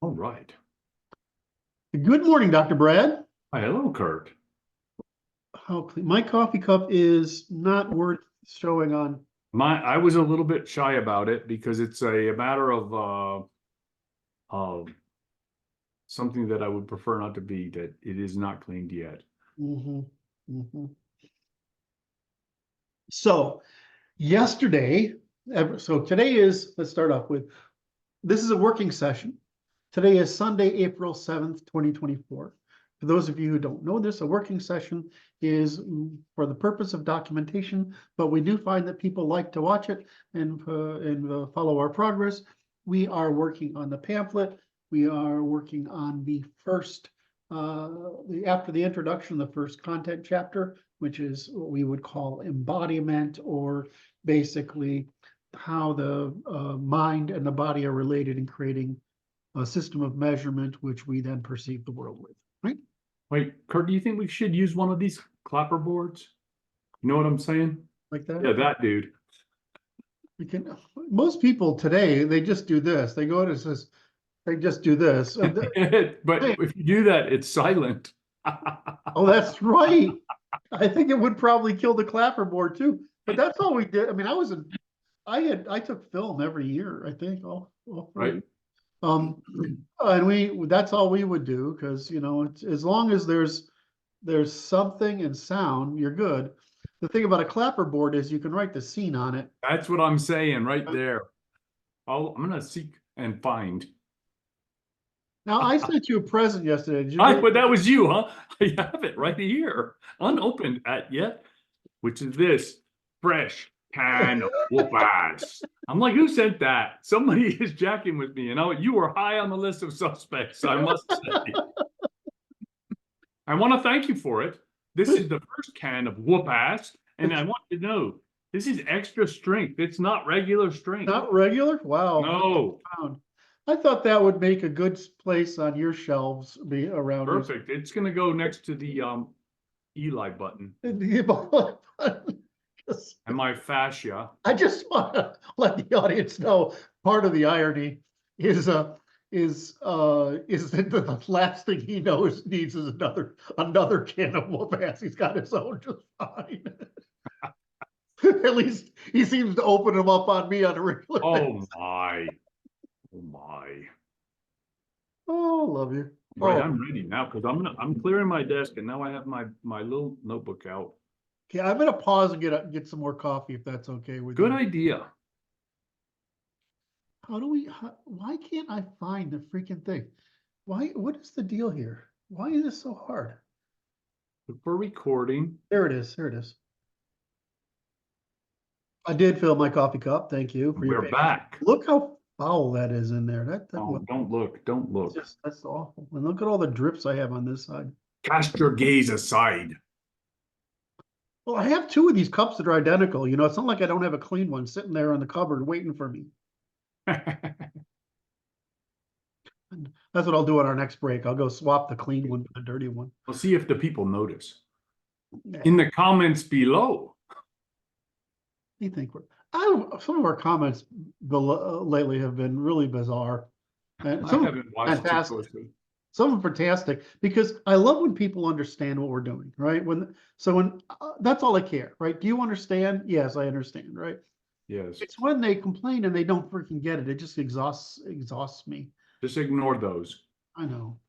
All right. Good morning, Dr. Brad. Hi, hello, Kurt. My coffee cup is not worth showing on. I was a little bit shy about it because it's a matter of something that I would prefer not to be, that it is not cleaned yet. Mhm, mhm. So yesterday, so today is, let's start off with, this is a working session. Today is Sunday, April 7th, 2024. For those of you who don't know this, a working session is for the purpose of documentation, but we do find that people like to watch it and follow our progress. We are working on the pamphlet. We are working on the first, after the introduction, the first content chapter, which is what we would call embodiment, or basically how the mind and the body are related in creating a system of measurement, which we then perceive the world with, right? Wait, Kurt, do you think we should use one of these clapper boards? You know what I'm saying? Like that. Yeah, that dude. We can, most people today, they just do this. They go to this, they just do this. But Hey, if you do that, it's silent. oh, that's right. I think it would probably kill the clapperboard too. But that's all we did. I mean, I took film every year, I think, all Right. three. And that's all we would do, because it's, as long as there's something in sound, you're good. The thing about a clapperboard is you can write the scene on it. That's what I'm saying right there. I'm gonna seek and find. Now, I sent you a present yesterday. Did you get it? But that was you, huh? I have it right here, unopened at yet, which is this fresh can of whoop ass. I'm like, who sent that? Somebody is jacking with me, and you were high on the list of suspects, I must say. I want to thank you for it. This is the first can of whoop ass, and I want you to know this is extra strength. It's not regular strength. Not regular? Wow. No. I thought that would make a good place on your shelves, be around. Perfect. It's gonna go next to the Eli button and my fascia. I just want to let the audience know part of the irony is that the last thing he needs is another can of whoop ass. He's got his own just fine. At least he seems to open them up on me on a regular basis. My. Oh my. Oh, love you. Right, I'm ready now because I'm clearing my desk and now I have my little notebook out. Okay, I'm gonna pause and get some more coffee if that's okay with you. Good idea. Why can't I find the freaking thing? What is the deal here? Why is this so hard? For recording. There it is. There it is. I did fill my coffee cup. Thank you for your We're back. Look how foul that is in there. Oh, don't look. Don't look. That's awful. And look at all the drips I have on this side. Cast your gaze aside. Well, I have two of these cups that are identical. It's not like I don't have a clean one sitting there in the cupboard waiting for me. And that's what I'll do on our next break. I'll go swap the clean one for the dirty one. We'll see if the people notice. In the comments below. You think some of our comments lately have been really bizarre. And I haven't watched fantastic. Some of them fantastic, because I love when people understand what we're doing, right? That's all I care, right? Do you understand? Yes, I understand, right? Yes. It's when they complain and they don't freaking get it. It just exhausts me. Just ignore those. I know.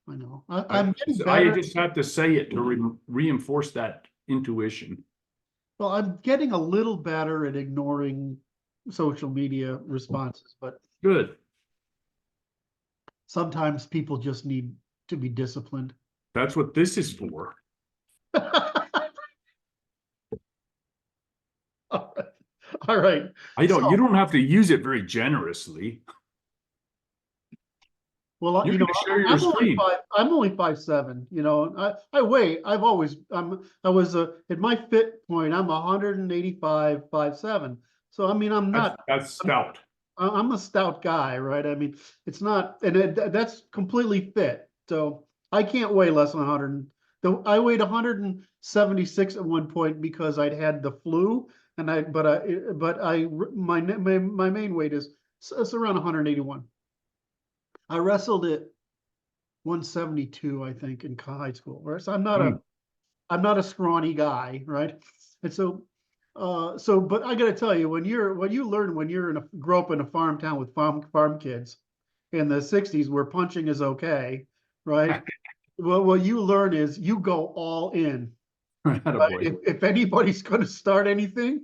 I just have to say it to reinforce that intuition. Well, I'm getting a little better at ignoring social media responses, but good. Sometimes people just need to be disciplined. That's what this is for. All right. You don't have to use it very generously. Well, I'm only 5'7", I weigh, I was at my fit point, I'm 185, 5'7". So, I mean, that's stout. I'm a stout guy, right? I mean, it's not, and that's completely fit. So I can't weigh less than 100. I weighed 176 at one point because I'd had the flu, and my main weight is it's around 181. I wrestled at 172, I think, in high school, right? So Mm. I'm not a scrawny guy, right? And so, but I gotta tell you, when you learn when you're grow up in a farm town with farm kids in the 60s where punching is okay, right? Well, what you learn is you go all in. Right? Attaboy. If anybody's gonna start anything,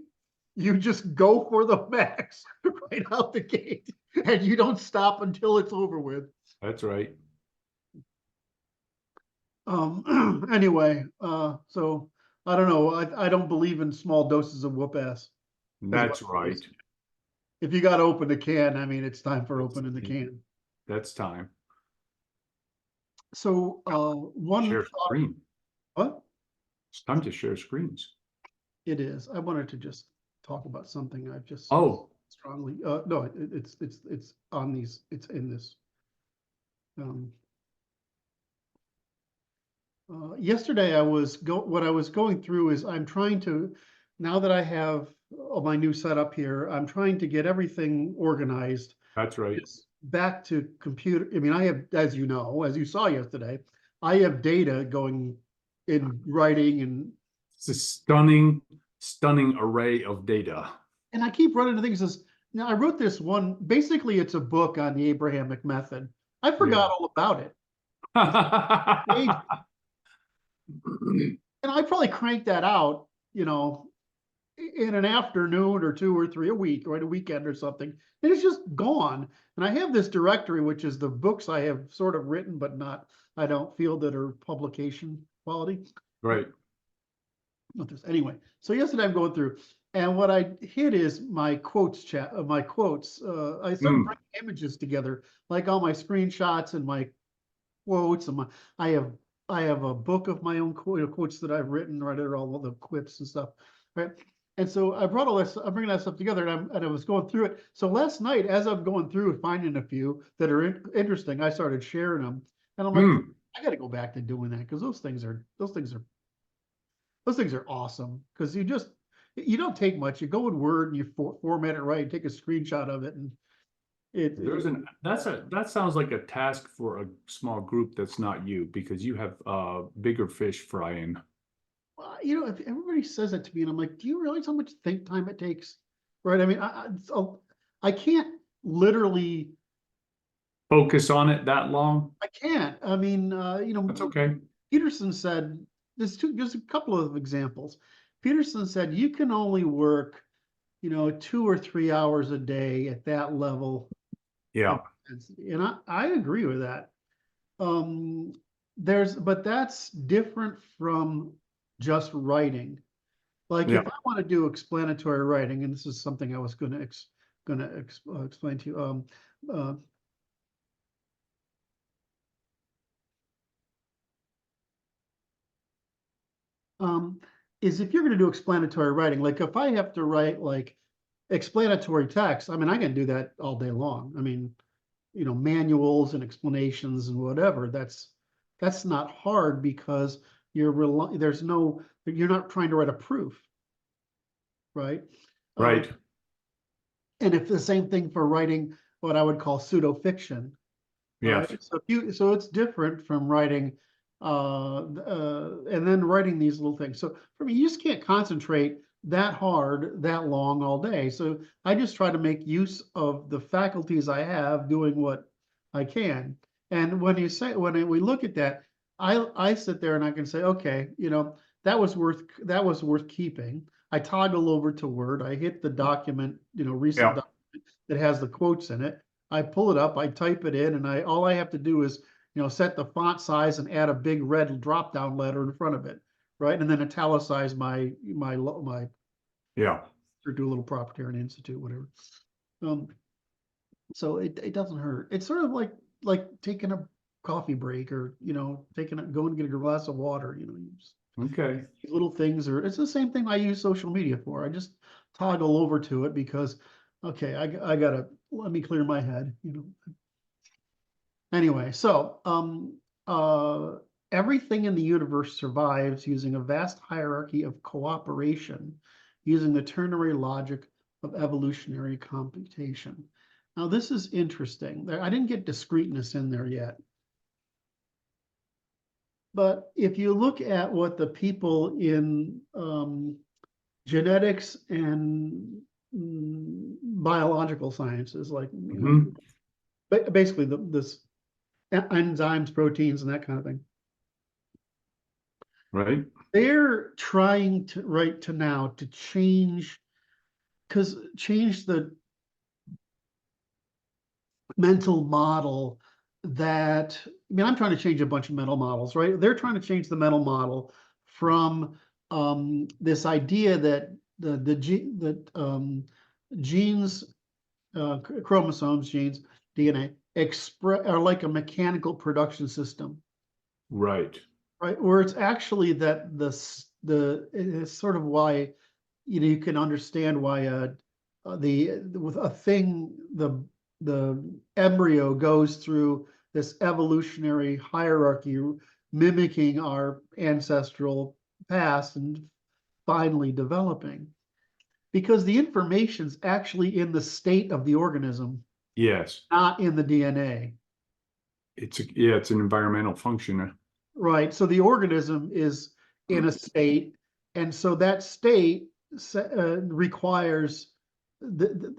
you just go for the max right out the gate, and you don't stop until it's over with. That's right. Anyway, so I don't know. I don't believe in small doses of whoop ass. Is what That's it right. is. If you got to open the can, I mean, it's time for opening the can. That's time. So, Share screen. what? It's time to share screens. It is. I wanted to just talk about something I've just Oh, strongly, no, it's on these, it's in this. Yesterday what I was going through is I'm trying to, now that I have my new setup here, I'm trying to get everything organized. that's right. It's back to computer. I mean, I have, as you know, as you saw yesterday, I have data going in writing It's a stunning, stunning array of data. and I keep running into things as now I wrote this one, basically it's a book on the Abrahamic method. I forgot all about it. And I probably cranked that out, in an afternoon or two or three a week or a weekend or something. And it's just gone. And I have this directory, which is the books I have sort of written, but not, I don't feel that are publication quality. Right. Anyway, so yesterday I'm going through, and what I hit is my quotes my quotes. I started bringing images together, like all my screenshots and my quotes and I have I have a book of my own quotes that I've written, right? All the quips and stuff, right? And so I brought all this, I'm bringing that stuff together, and I was going through it. So last night, as I'm going through finding a few that are interesting, I started sharing them, and I'm like, I got to go back to doing that because those things are awesome because you don't take much. You go in Word and you format it right, take a screenshot of it, and that sounds like a task for a small group that's not you because you have bigger fish frying. If everybody says that to me, and I'm like, do you realize how much think time it takes? Right? I mean, I can't literally focus on it that long. I can't. I mean, That's okay. Peterson said there's a couple of examples. Peterson said you can only work, 2 or 3 hours a day at that level. Yeah. And I agree with that. But that's different from just writing. Like if I want to do explanatory writing, and this is something I was going to explain to you. Is if you're going to do explanatory writing, like if I have to write like explanatory text, I mean, I can do that all day long. I mean, manuals and explanations and whatever. That's not hard because you're not trying to write a proof, right? Right. And if the same thing for writing what I would call pseudo fiction. Yes. Right? So it's different from writing and then writing these little things. So for me, you just can't concentrate that hard, that long all day. So I just try to make use of the faculties I have doing what I can. And when we look at that, I sit there and I can say, okay, that was worth keeping. I toggle over to Word. I hit the document, recent document that has the quotes in it. I pull it up, I type it in, and all I have to do is, set the font size and add a big red drop down letter in front of it, right? And then italicize my or do a little proprietary institute, whatever. So it doesn't hurt. It's sort of like taking a coffee break or going to get a glass of water. Okay. These little things it's the same thing I use social media for. I just toggle over to it because okay, I gotta let me clear my head. Anyway, so everything in the universe survives using a vast hierarchy of cooperation, using the ternary logic of evolutionary computation. Now, this is interesting. I didn't get discreteness in there yet. But if you look at what the people in genetics and biological sciences, like basically this enzymes, proteins, and that kind of thing, right? they're trying to right to now to change the mental model that, I mean, I'm trying to change a bunch of mental models, right? They're trying to change the mental model from this idea that genes, chromosomes, genes, DNA are like a mechanical production system, Right. right? Where it's actually that it's sort of why, you can understand why with a thing, the embryo goes through this evolutionary hierarchy mimicking our ancestral past and finally developing, because the information's actually in the state of the organism, Yes. not in the DNA. It's an environmental function. Right. So the organism is in a state, and so that state requires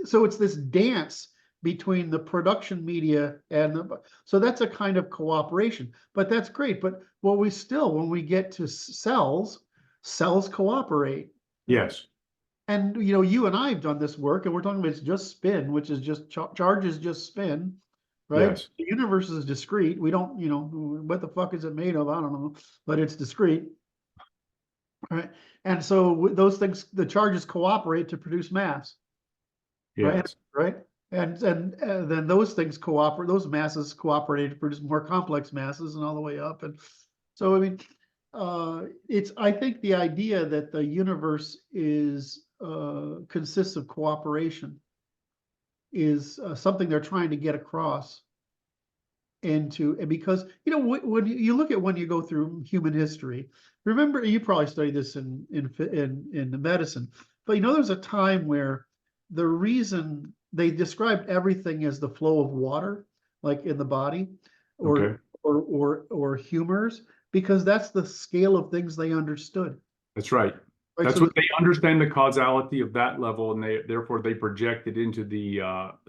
so it's this dance between the production media and so that's a kind of cooperation, but that's great. But when we get to cells cooperate. Yes. And you and I have done this work, and we're talking about it's just spin, which is just charge is just spin, right? Yes. The universe is discrete. We don't, what the fuck is it made of? I don't know, but it's discrete, right? And so those things, the charges cooperate to produce mass, right? Yes. Right. And then those things cooperate, those masses cooperate to produce more complex masses and all the way up. And so, I mean, I think the idea that the universe consists of cooperation is something they're trying to get across and because when you look at when you go through human history, remember, you probably studied this in the medicine, but there's a time where the reason they described everything as the flow of water, like in the body, Okay. or humors, because that's the scale of things they understood. That's right. Right. That's So what they understand, the causality of that level, and therefore they project it into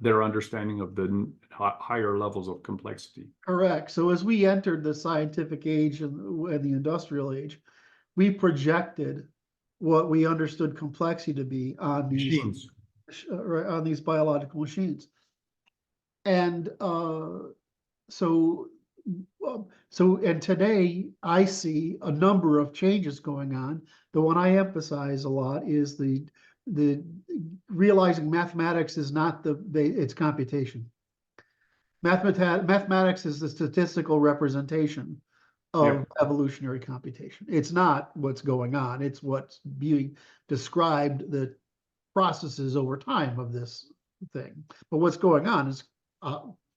their understanding of the higher levels of complexity. correct. So as we entered the scientific age and the industrial age, we projected what we understood complexity to be on Machines. these biological machines. And so and today I see a number of changes going on. The one I emphasize a lot is the realizing mathematics is not it's computation. Mathematics is the statistical representation of evolutionary computation. It's not what's going on. It's what's being described, the processes over time of this thing. But what's going on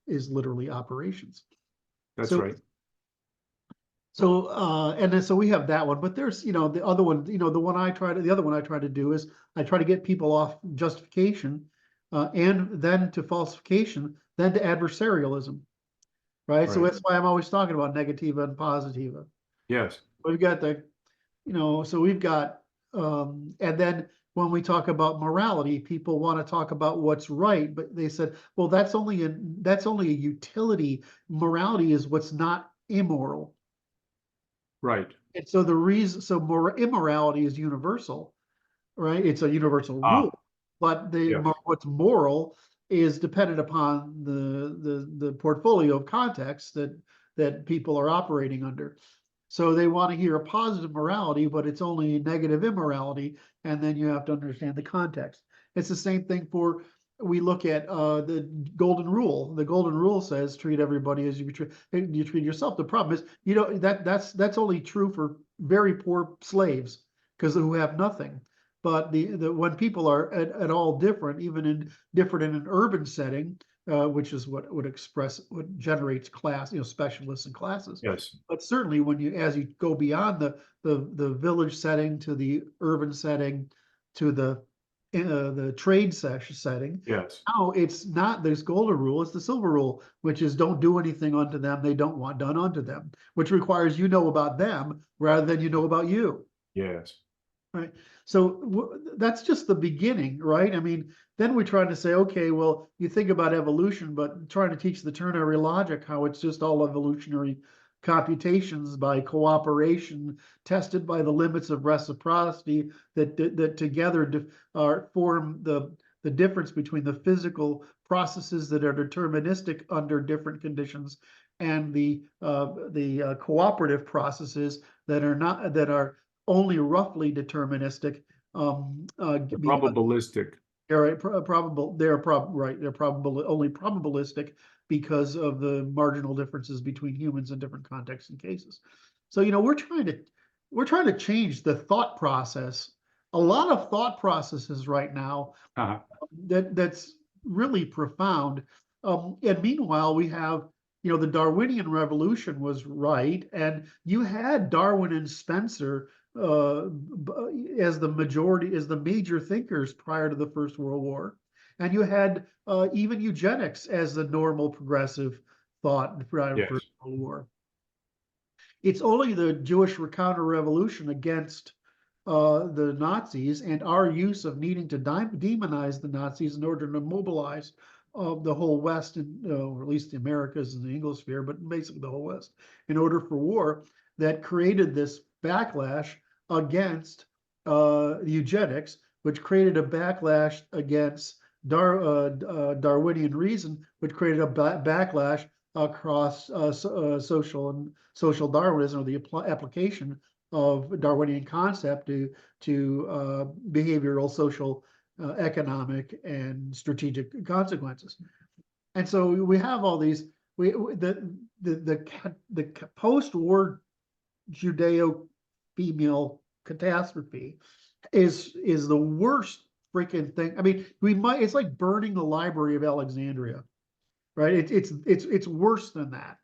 is literally operations. That's So, right. so and then so we have that one, but there's the other one, the other one I try to do is I try to get people off justification and then to falsification, then to adversarialism. Right. So that's why I'm always talking about negativa and positiva. Yes. We've got so we've got, and then when we talk about morality, people want to talk about what's right, but they said, well, that's only a utility. Morality is what's not immoral. Right. And so immorality is universal, right? It's a universal rule, but what's moral is dependent upon the portfolio of context that people are operating under. So they want to hear a positive morality, but it's only negative immorality, and then you have to understand the context. It's the same thing we look at the golden rule. The golden rule says treat everybody as you treat yourself. The problem is, that's only true for very poor slaves who have nothing. But when people are at all different, even different in an urban setting, which is what generates class, specialists and classes. Yes. But certainly as you go beyond the village setting to the urban setting to the the trade setting. Yes. Now it's not this golden rule, it's the silver rule, which is don't do anything unto them they don't want done unto them, which requires you know about them rather than you know about you. Yes. Right. So that's just the beginning, right? I mean, then we try to say, okay, well, you think about evolution, but trying to teach the ternary logic, how it's just all evolutionary computations by cooperation, tested by the limits of reciprocity that together form the difference between the physical processes that are deterministic under different conditions and the cooperative processes that are not that are only roughly deterministic. Probabilistic. They're probable. They're right. They're probable only probabilistic because of the marginal differences between humans in different contexts and cases. So we're trying to change the thought process. A lot of thought processes right now that's really profound. And meanwhile, we have the Darwinian revolution was right, and you had Darwin and Spencer as the major thinkers prior to the First World War. And you had even eugenics as the normal progressive thought prior to the First World War. It's only the Jewish counter-revolution against the Nazis and our use of needing to demonize the Nazis in order to mobilize the whole West, or at least the Americas and the Anglosphere, but basically the whole West, in order for war, that created this backlash against eugenics, which created a backlash against Darwinian reason, which created a backlash across social Darwinism, or the application of Darwinian concept to behavioral, social, economic, and strategic consequences. And so we have all these. The post-war Judeo-female catastrophe is the worst freaking thing. I mean, it's like burning the Library of Alexandria, right? It's worse than that,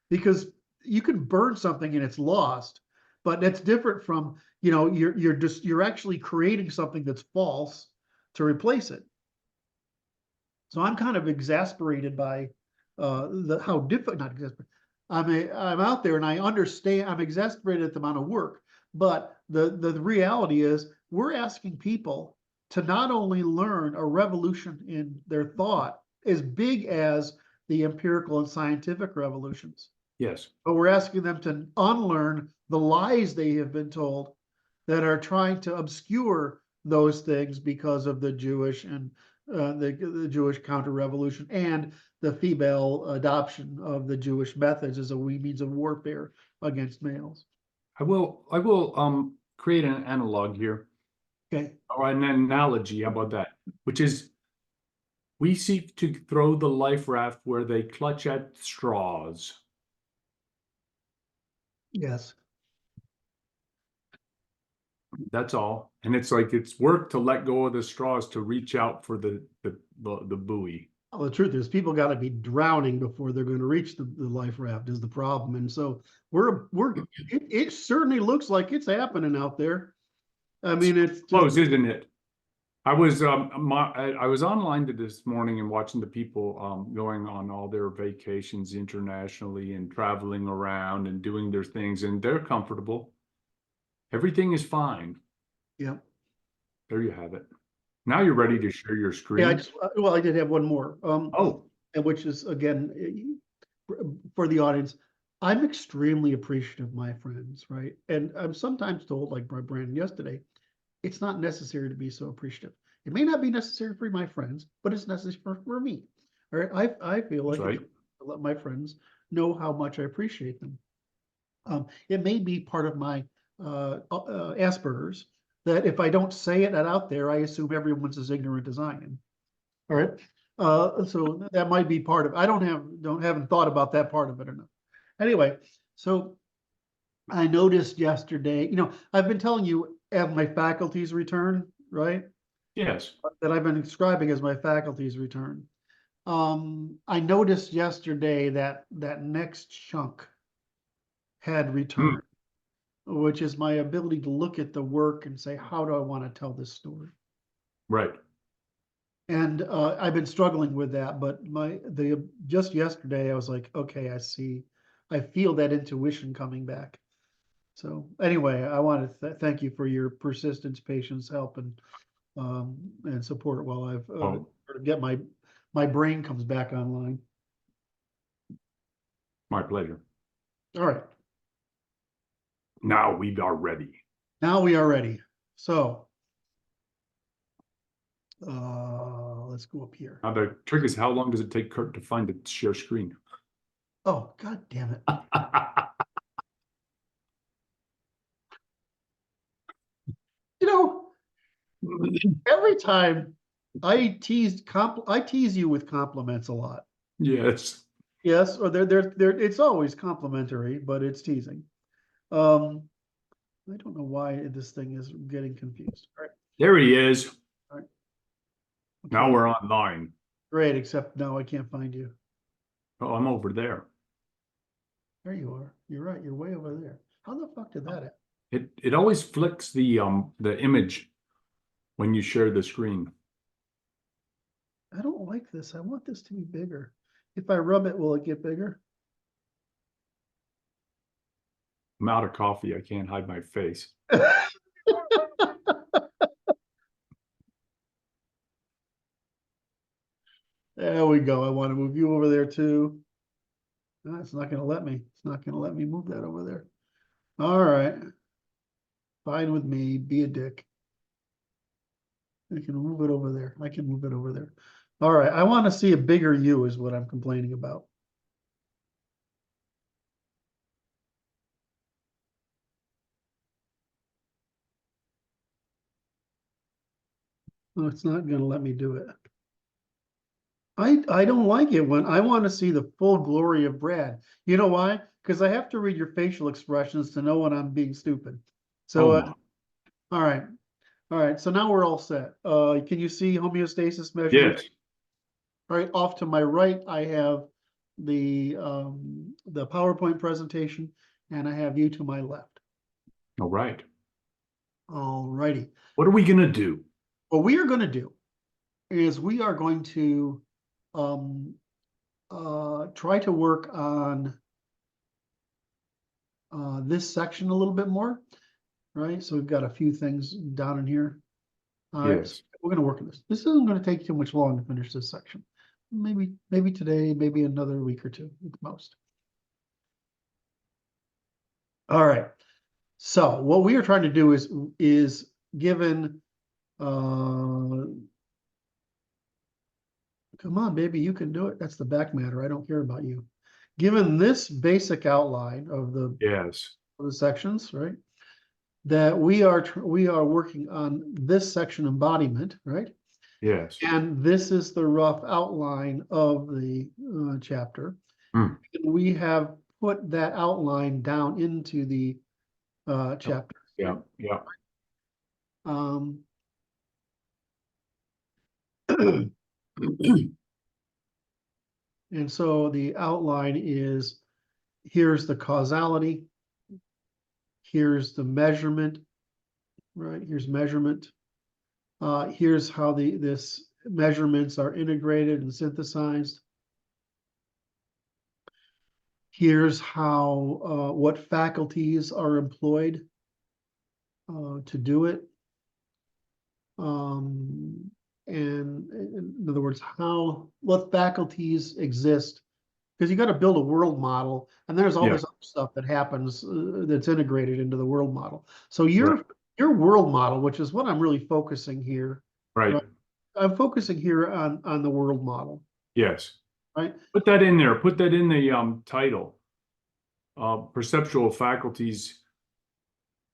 because you can burn something and it's lost, but that's different from you're actually creating something that's false to replace it. So I'm kind of exasperated by how difficult, not exasperated. I'm out there and I understand. I'm exasperated at the amount of work, but the reality is we're asking people to not only learn a revolution in their thought as big as the empirical and scientific revolutions. Yes. But we're asking them to unlearn the lies they have been told that are trying to obscure those things because of the Jewish and the Jewish counter-revolution and the female adoption of the Jewish methods as a means of warfare against males. I will create an analog here. Okay. Or an analogy, how about that? Which is, we seek to throw the life raft where they clutch at straws. Yes. That's all. And it's like it's work to let go of the straws to reach out for the buoy. Well, the truth is, people got to be drowning before they're going to reach the life raft is the problem. And so it certainly looks like it's happening out there. I mean, it's close, isn't it? I was online this morning and watching the people going on all their vacations internationally and traveling around and doing their things, and they're comfortable. Everything is fine. Yeah. There you have it. Now you're ready to share your screen. Yeah, I did have one more. And which is, again, for the audience, I'm extremely appreciative of my friends, right? And I'm sometimes told, like by Brandon yesterday, it's not necessary to be so appreciative. It may not be necessary for my friends, but it's necessary for me. All right. I feel like I let my friends know how much I appreciate them. It may be part of my Asperger's that if I don't say it out there, I assume everyone's as ignorant as I am. All right. So that might be part of it. I haven't thought about that part of it enough. Anyway, so I noticed yesterday, I've been telling you have my faculties return, right? Yes. That I've been describing as my faculties return. I noticed yesterday that next chunk had returned, which is my ability to look at the work and say, how do I want to tell this story? Right. And I've been struggling with that, but just yesterday I was like, okay, I feel that intuition coming back. So anyway, I want to thank you for your persistence, patience, help, and support while I've Oh, get my brain comes back online. my pleasure. All right, Now we are ready. now we are ready. So let's go up here. Now the trick is, how long does it take Kurt to find the share screen? Oh, God damn it. You know, every time I tease you with compliments a lot. Yes. Yes, or it's always complimentary, but it's teasing. I don't know why this thing is getting confused. All right. There he is. All right. Now Okay, we're online. great, except now I can't find you. Oh, I'm over there. There you are. You're right. You're way over there. How the fuck did that happen? It always flicks the image when you share the screen. I don't like this. I want this to be bigger. If I rub it, will it get bigger? I'm out of coffee. I can't hide my face. There we go. I want to move you over there too. No, it's not going to let me. It's not going to let me move that over there. All right. Fine with me. Be a dick. I can move it over there. I can move it over there. All right. I want to see a bigger you is what I'm complaining about. No, it's not going to let me do it. I don't like it when I want to see the full glory of Brad. You know why? Because I have to read your facial expressions to know when I'm being stupid. So, Oh, my. all right. All right. So now we're all set. Can you see homeostasis measurement? Yes. All right. Off to my right, I have the PowerPoint presentation, and I have you to my left. All right. All righty. What are we gonna do? What we are going to do is we are going to um, try to work on this section a little bit more, right? So we've got a few things down in here. All right, so Yes. we're going to work on this. This isn't going to take too much long to finish this section. Maybe today, maybe another week or two at the most. All right. So what we are trying to do is given come on, baby, you can do it. That's the back matter. I don't care about you. Given this basic outline of Yes. the sections, right? That we are working on this section embodiment, right? Yes. And this is the rough outline of the chapter. Mm. We have put that outline down into the chapter. Yeah. Yeah. Um, and so the outline is, here's the causality, here's the measurement, right? Here's measurement. Here's how this measurements are integrated and synthesized. Here's how what faculties are employed to do it. And in other words, what faculties exist, because you got to build a world model, and there's all Yeah. this other stuff that happens that's integrated into the world model. So Right. your world model, which is what I'm really focusing here, Right. right? I'm focusing here on the world model, Yes. right? Put that in there. Put that in the title. Perceptual faculties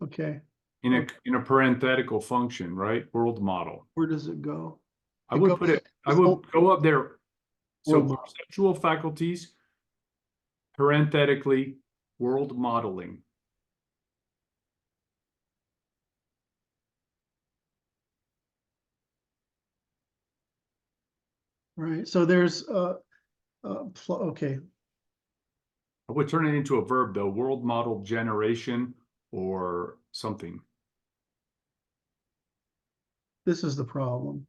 Okay. in a parenthetical function, right? World model. Where does it go? I It would goes put it, I this would whole go up there. So world model. perceptual faculties, parenthetically, world modeling. Right. So there's okay. I would turn it into a verb though, world model generation or something. This is the problem.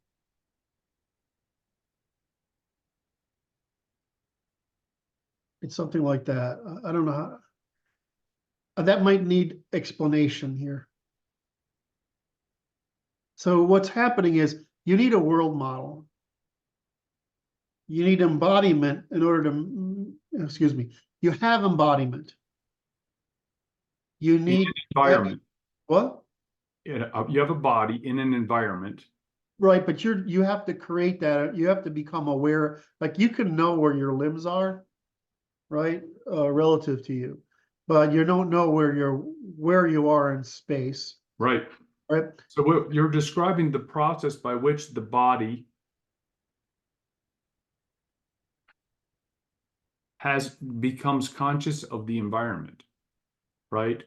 It's something like that. I don't know how. That might need explanation here. So what's happening is you need a world model. You need embodiment in order to, excuse me, you have embodiment. You need Environment. what? You have a body in an environment. Right, but you have to create that. You have to become aware. Like you can know where your limbs are, right, relative to you, but you don't know where you are in space, Right. right? So what you're describing the process by which the body becomes conscious of the environment, right?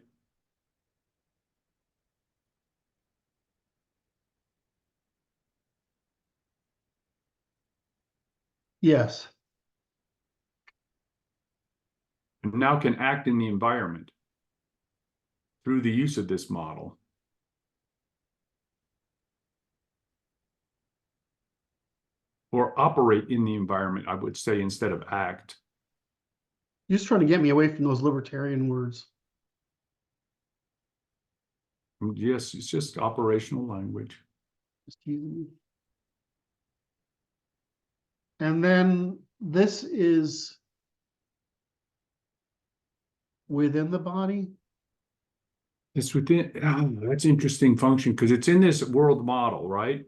Yes. And now can act in the environment through the use of this model. Or operate in the environment, I would say, instead of act. You're just trying to get me away from those libertarian words. Yes, it's just operational language. Just teasing me. And then this is within the body. It's within, that's interesting function because it's in this world model, right?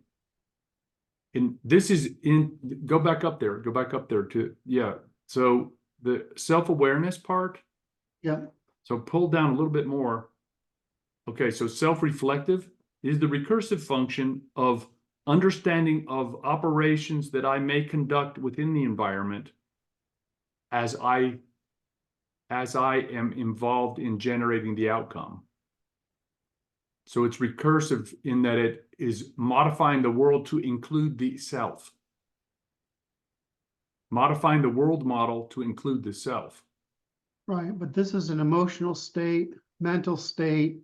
And this is in, go back up there to, yeah. So the self-awareness part, Yeah. so pull down a little bit more. Okay, so self-reflective is the recursive function of understanding of operations that I may conduct within the environment as I am involved in generating the outcome. So it's recursive in that it is modifying the world to include the self. Modifying the world model to include the self. Right, but this is an emotional state, mental state,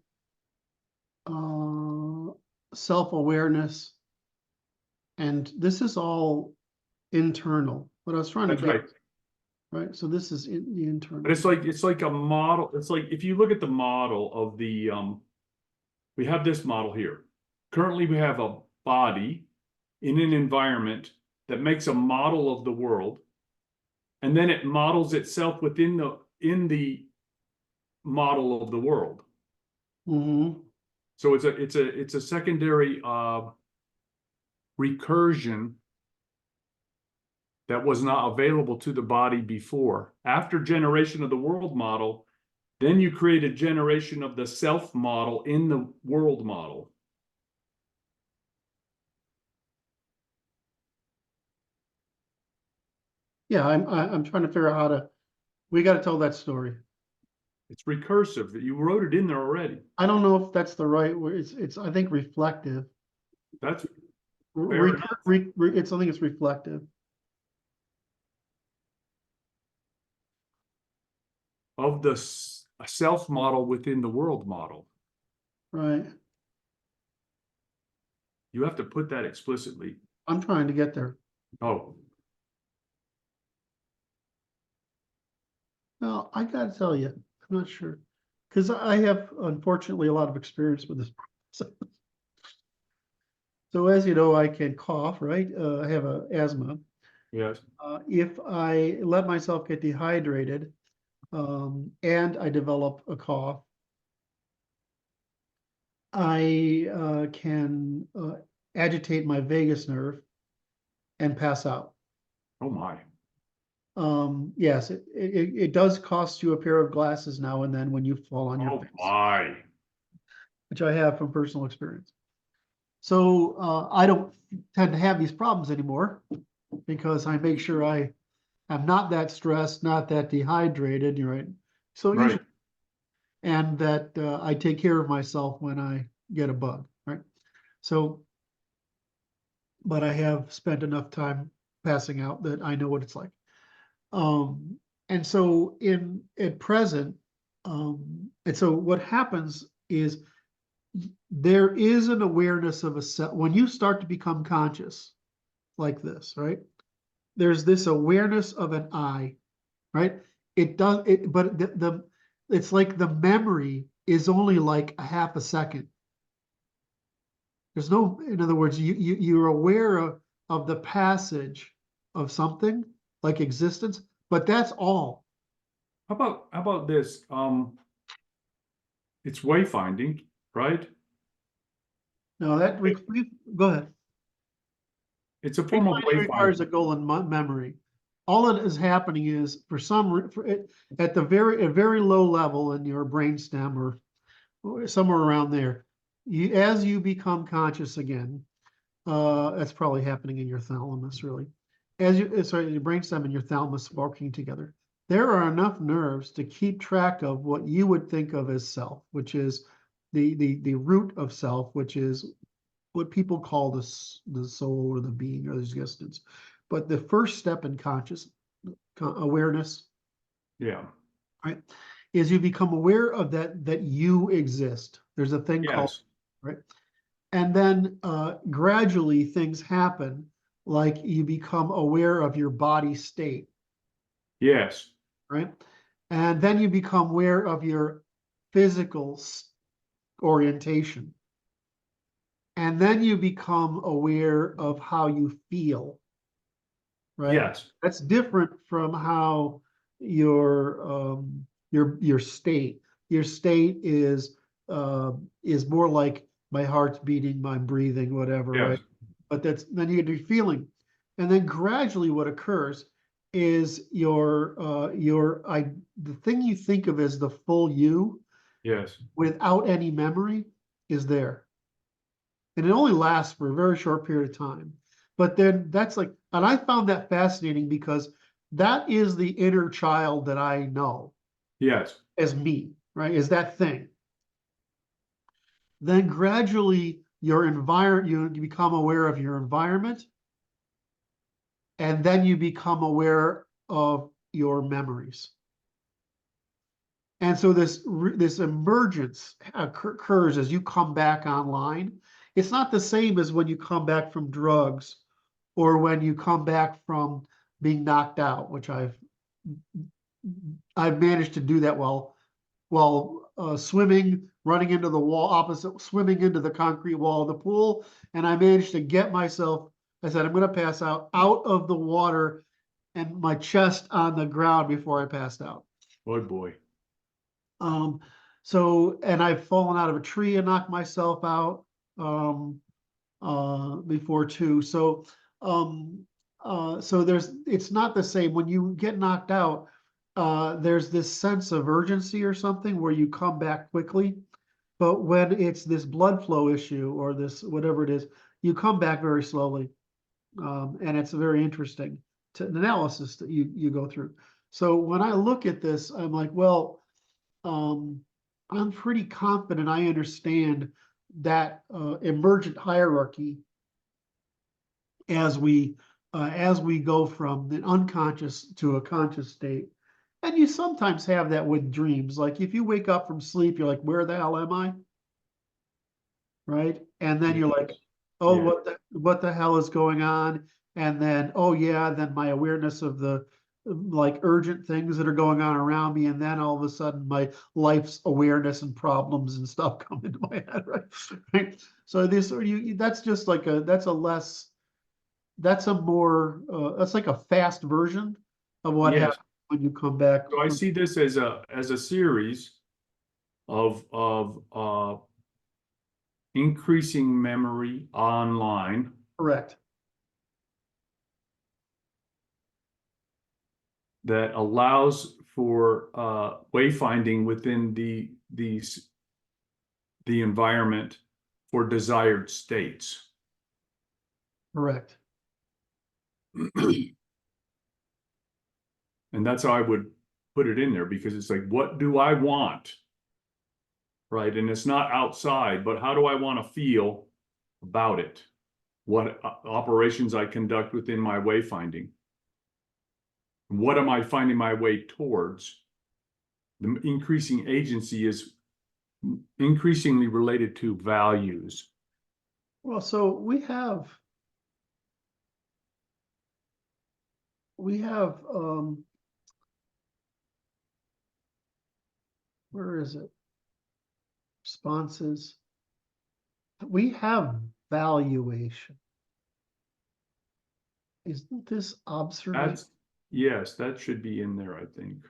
self-awareness, and this is all internal. What I was trying to That's get, right. right? So this is in the internal. But it's like a model. It's like if you look at the model of the we have this model here. Currently, we have a body in an environment that makes a model of the world, and then it models itself within the model of the world. Mm-hmm. So it's a secondary recursion that was not available to the body before. After generation of the world model, then you create a generation of the self model in the world model. Yeah, I'm trying to figure out how to. We got to tell that story. It's recursive. You wrote it in there already. I don't know if that's the right word. It's I think reflective. That's I think it's reflective. of the self model within the world model. Right. You have to put that explicitly. I'm trying to get there. Oh, Well, I got to tell you, I'm not sure. Because I have, unfortunately, a lot of experience with this process. So as you know, I can cough, right? I have asthma. yes. If I let myself get dehydrated and I develop a cough, I can agitate my vagus nerve and pass out. Oh my. Yes, it does cost you a pair of glasses now and then when you fall on your Oh face, my. which I have from personal experience. So I don't tend to have these problems anymore because I make sure I am not that stressed, not that dehydrated, right? So Right. usually, and that I take care of myself when I get a bug, right? So, but I have spent enough time passing out that I know what it's like. And so at present, and so what happens is there is an awareness of a self. When you start to become conscious like this, right? There's this awareness of an I, right? It does it, but it's like the memory is only like a half a second. There's no, in other words, you're aware of the passage of something like existence, but that's all. How about this? It's wayfinding, right? No, go ahead. It's a form of Wayfinding requires wayfinding. a goal in memory. All that is happening is at a very low level in your brainstem or somewhere around there, as you become conscious again, that's probably happening in your thalamus, really. Sorry, your brainstem and your thalamus working together. There are enough nerves to keep track of what you would think of as self, which is the root of self, which is what people call the soul or the being or the existence. But the first step in conscious awareness, Yeah. right, is you become aware of that you exist. There's a thing called, Yes. right? And then gradually things happen, like you become aware of your body state, Yes. right? And then you become aware of your physical orientation. And then you become aware of how you feel, right? Yes. That's different from how your state. Your state is more like my heart's beating, my breathing, whatever, Yes. right? But then you get your feeling, and then gradually what occurs is the thing you think of as the full you Yes. without any memory is there, and it only lasts for a very short period of time. But then that's like, and I found that fascinating because that is the inner child that I know Yes. as me, right? Is that thing. Then gradually your environment, you become aware of your environment, and then you become aware of your memories. And so this emergence occurs as you come back online. It's not the same as when you come back from drugs or when you come back from being knocked out, which I've managed to do that while swimming, running into the wall opposite, swimming into the concrete wall of the pool, and I managed to get myself. I said, I'm going to pass out of the water and my chest on the ground before I passed out. Oh boy. Um, and I've fallen out of a tree and knocked myself out um, before too. It's not the same. When you get knocked out, there's this sense of urgency or something where you come back quickly. But when it's this blood flow issue or this whatever it is, you come back very slowly. And it's a very interesting analysis that you go through. So when I look at this, I'm like, well, um, I'm pretty confident I understand that emergent hierarchy as we go from the unconscious to a conscious state. And you sometimes have that with dreams. Like if you wake up from sleep, you're like, where the hell am I? Right? And then you're like, oh, Yeah. what the hell is going on? And then, oh yeah, then my awareness of the like urgent things that are going on around me, and then all of a sudden my life's awareness and problems and stuff come into my head, right? Right. So this or that's just like that's a more that's like a fast version of what Yes. happens when you come back So I from. see this as a series of increasing memory online Correct. that allows for wayfinding within the environment for desired states. Correct. And that's how I would put it in there, because it's like, what do I want? Right. And it's not outside, but how do I want to feel about it? What operations I conduct within my wayfinding? What am I finding my way towards? The increasing agency is increasingly related to values. Well, so we have, where is it? Responses. We have valuation. Isn't this observation? That's, yes, that should be in there, I think.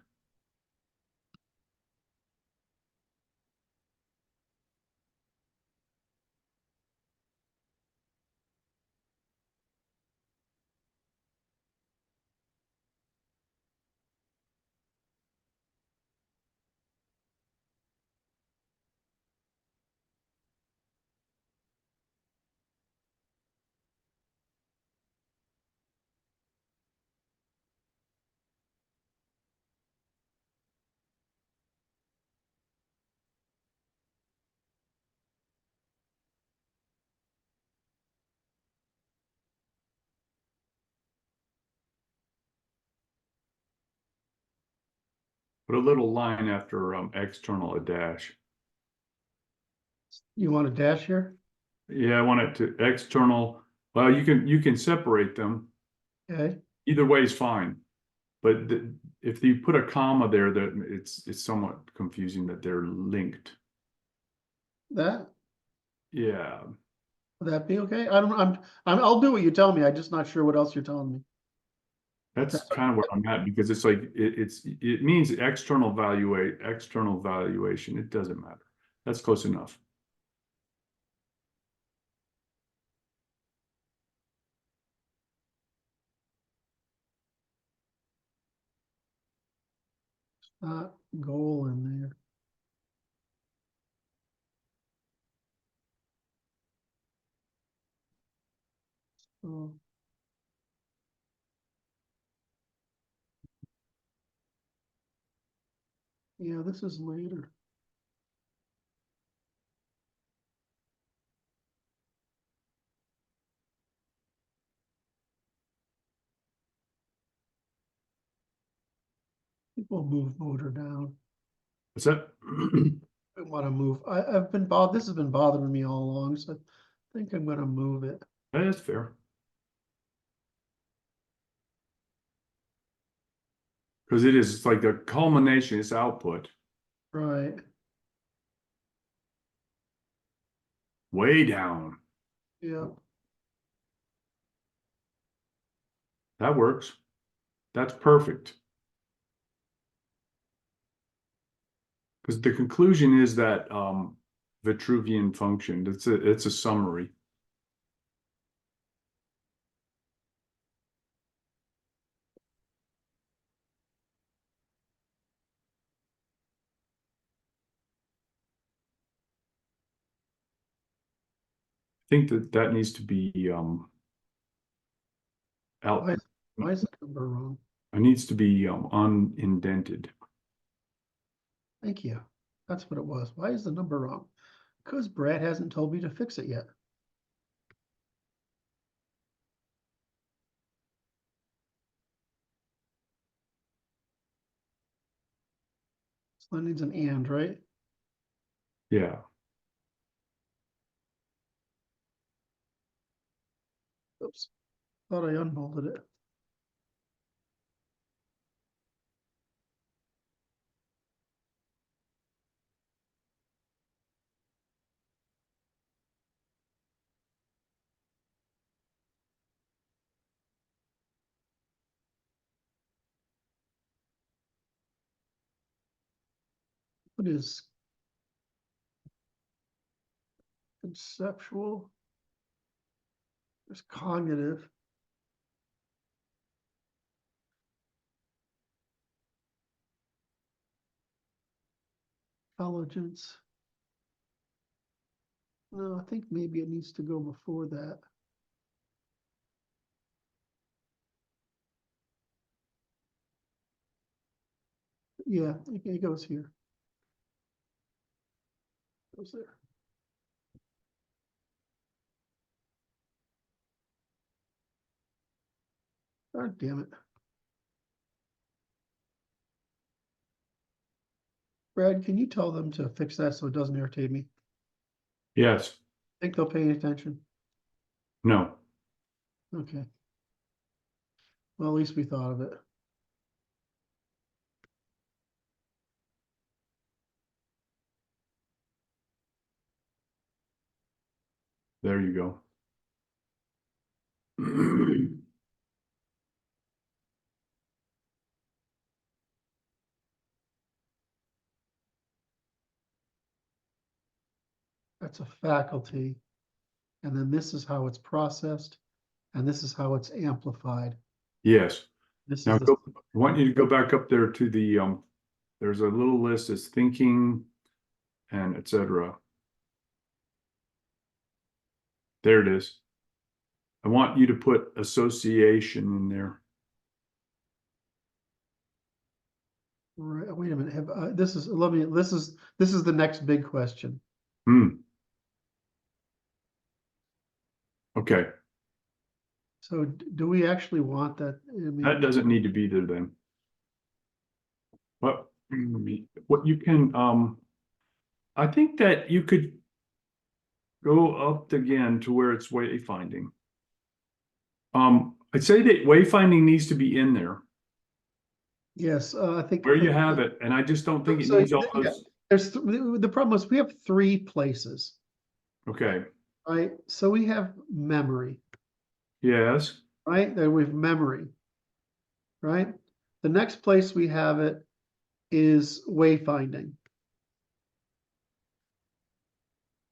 Put a little line after external, a dash. You want a dash here? Yeah, I want it to external. Well, you can separate them. Okay, Either way is fine. But if you put a comma there, that it's somewhat confusing that they're linked. that, Yeah, would that be okay? I'll do what you tell me. I'm just not sure what else you're telling me. that's kind of where I'm at, because it's like it means external valuation. It doesn't matter. That's close enough. Goal in there. So, yeah, this is later. We'll move motor down. What's that? I want to move. I've been bothered. This has been bothering me all along, so I think I'm going to move it. That's fair. Because it's like the culmination, it's output. Right. Way down. Yeah. That works. That's perfect. Because the conclusion is that Vitruvian function. It's a summary. I think that needs to be out. Why is the number wrong? It needs to be unindented. Thank you. That's what it was. Why is the number wrong? Because Brad hasn't told me to fix it yet. So that needs an and, right? Yeah. Oops. Thought I unbolded it. What is conceptual? There's cognitive. Intelligence. No, I think maybe it needs to go before that. Yeah, it goes here. Goes there. God damn it. Brad, can you tell them to fix that so it doesn't irritate me? Yes, Think they'll pay attention? no, Okay. Well, at least we thought of it. there you go. That's a faculty. And then this is how it's processed. And this is how it's amplified. Yes. This Now is the, I want you to go back up there to the, there's a little list that's thinking and etc. There it is. I want you to put association in there. right, wait a minute. Have, this is, let me, this is the next big question. Okay, So do we actually want that? I mean, that doesn't need to be there then. What you can, I think that you could go up again to where it's wayfinding. I'd say that wayfinding needs to be in there yes, I think. where you have it, and I just don't think it So, needs all yeah, those. there's, the problem is we have 3 places, Okay, right? So we have memory, yes, right? Then we have memory, right? The next place we have it is wayfinding.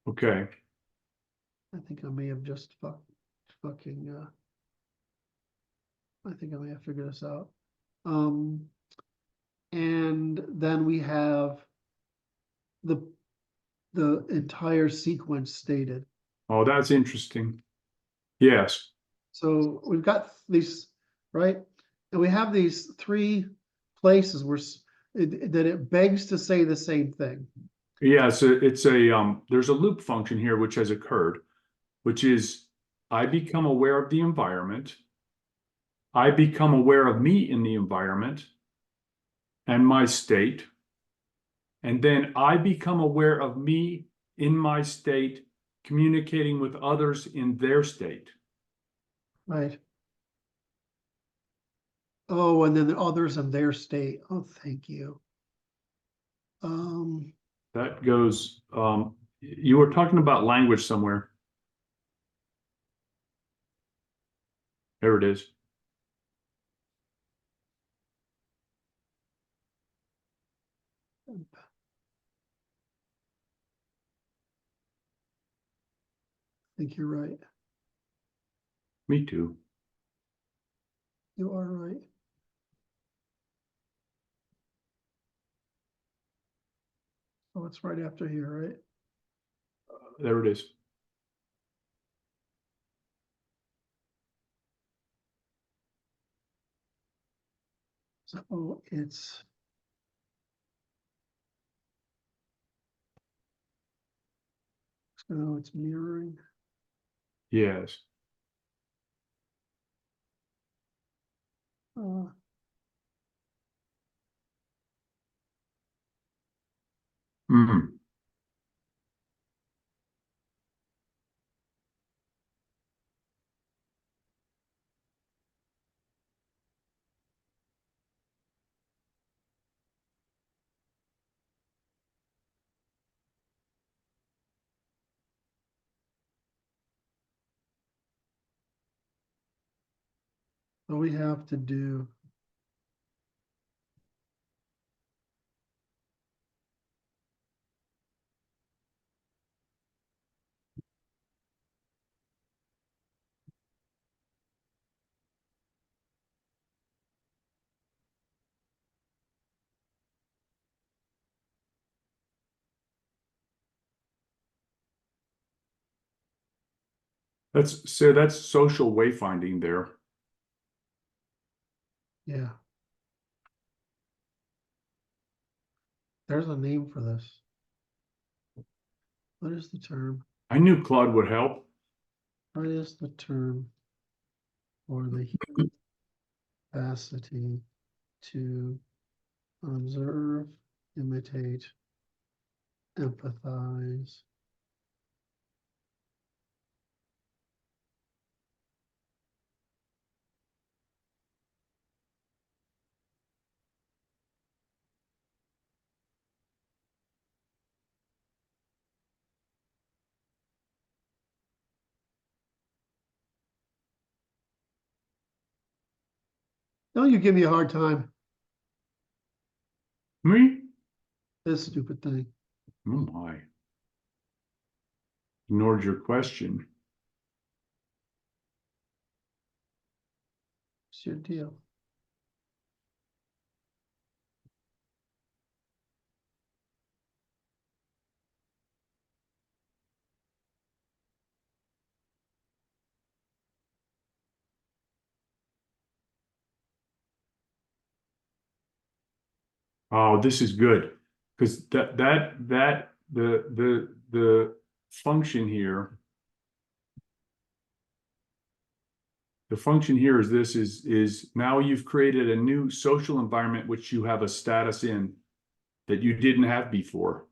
okay, I think I may have just fucking, I think I may have figured this out. And then we have the entire sequence stated. oh, that's interesting. Yes, So we've got these, right? And we have these 3 places where that it begs to say the same thing. yeah, it's a, there's a loop function here which has occurred, which is I become aware of the environment. I become aware of me in the environment and my state. And then I become aware of me in my state, communicating with others in their state. Right. Oh, and then the others in their state. Oh, thank you. That goes, you were talking about language somewhere. There it is. I think you're right. Me too. You are right. Oh, it's right after here, right? There it is. So it's oh, it's mirroring. Yes. Uh, Mm. so we have to do. That's social wayfinding there. Yeah. There's a name for this. What is the term? I knew Claude would help. What is the term for the capacity to observe imitate, empathize. Don't you give me a hard time, Me? this stupid thing. Oh my. Ignored your question. What's your deal? Oh, this is good. Because the function here. The function here is this is now you've created a new social environment which you have a status in that you didn't have before.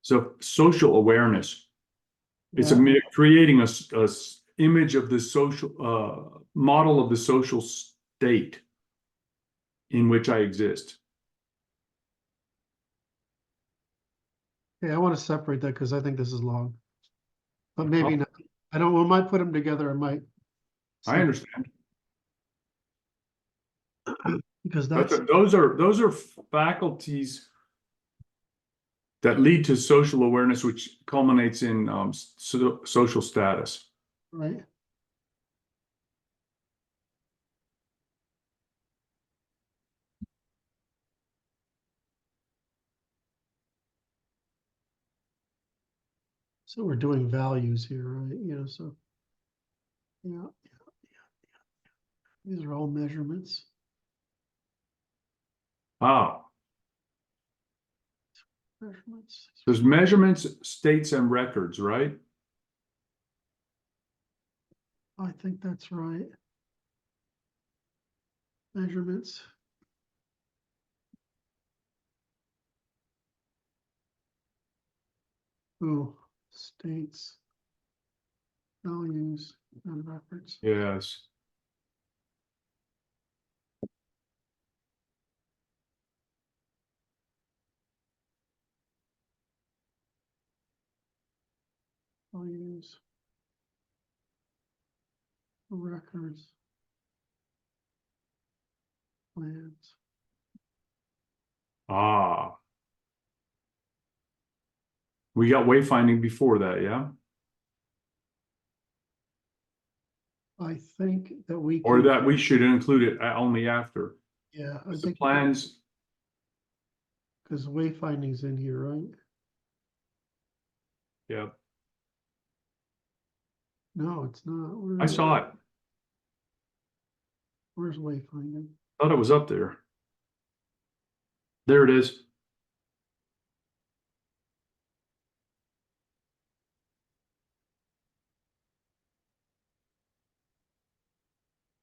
So social awareness. It's Yeah, creating a image of the social model of the social state in which I exist. okay, I want to separate that because I think this is long. But Oh, maybe not. I don't, we might put them together, I might. I understand. Because that's, Those are faculties that lead to social awareness, which culminates in social status. right. So we're doing values here, right? You know, so, yeah, these are all measurements. Ah, Measurements. there's measurements, states, and records, right? I think that's right. Measurements. Oh, states, values, and records. Yes. Values, records, plans. Ah, we got wayfinding before that, yeah? I think that we Or can, that we should include it only after. yeah, I The think, plans, because wayfinding's in here, right? yeah, No, it's not. I saw it. Where's wayfinding? Thought it was up there. There it is.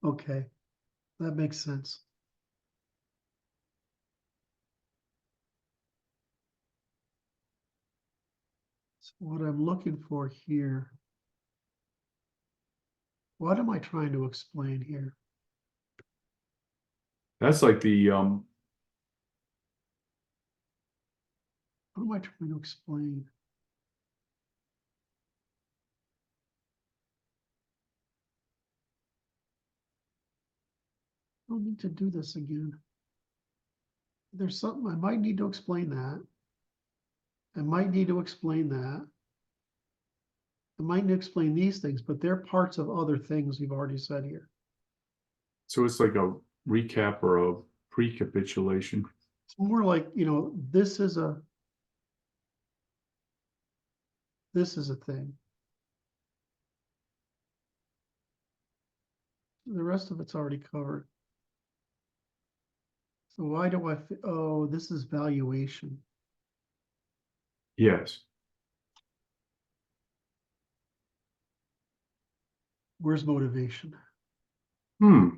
Okay, that makes sense. So what I'm looking for here, what am I trying to explain here? That's like the What am I trying to explain? I don't need to do this again. There's something I might need to explain that. I might need to explain that. I might need to explain these things, but they're parts of other things we've already said here. so it's like a recap or a recapitulation. It's more like, you know, this is a thing. The rest of it's already covered. So why do oh, this is valuation. Yes. Where's motivation? Hmm.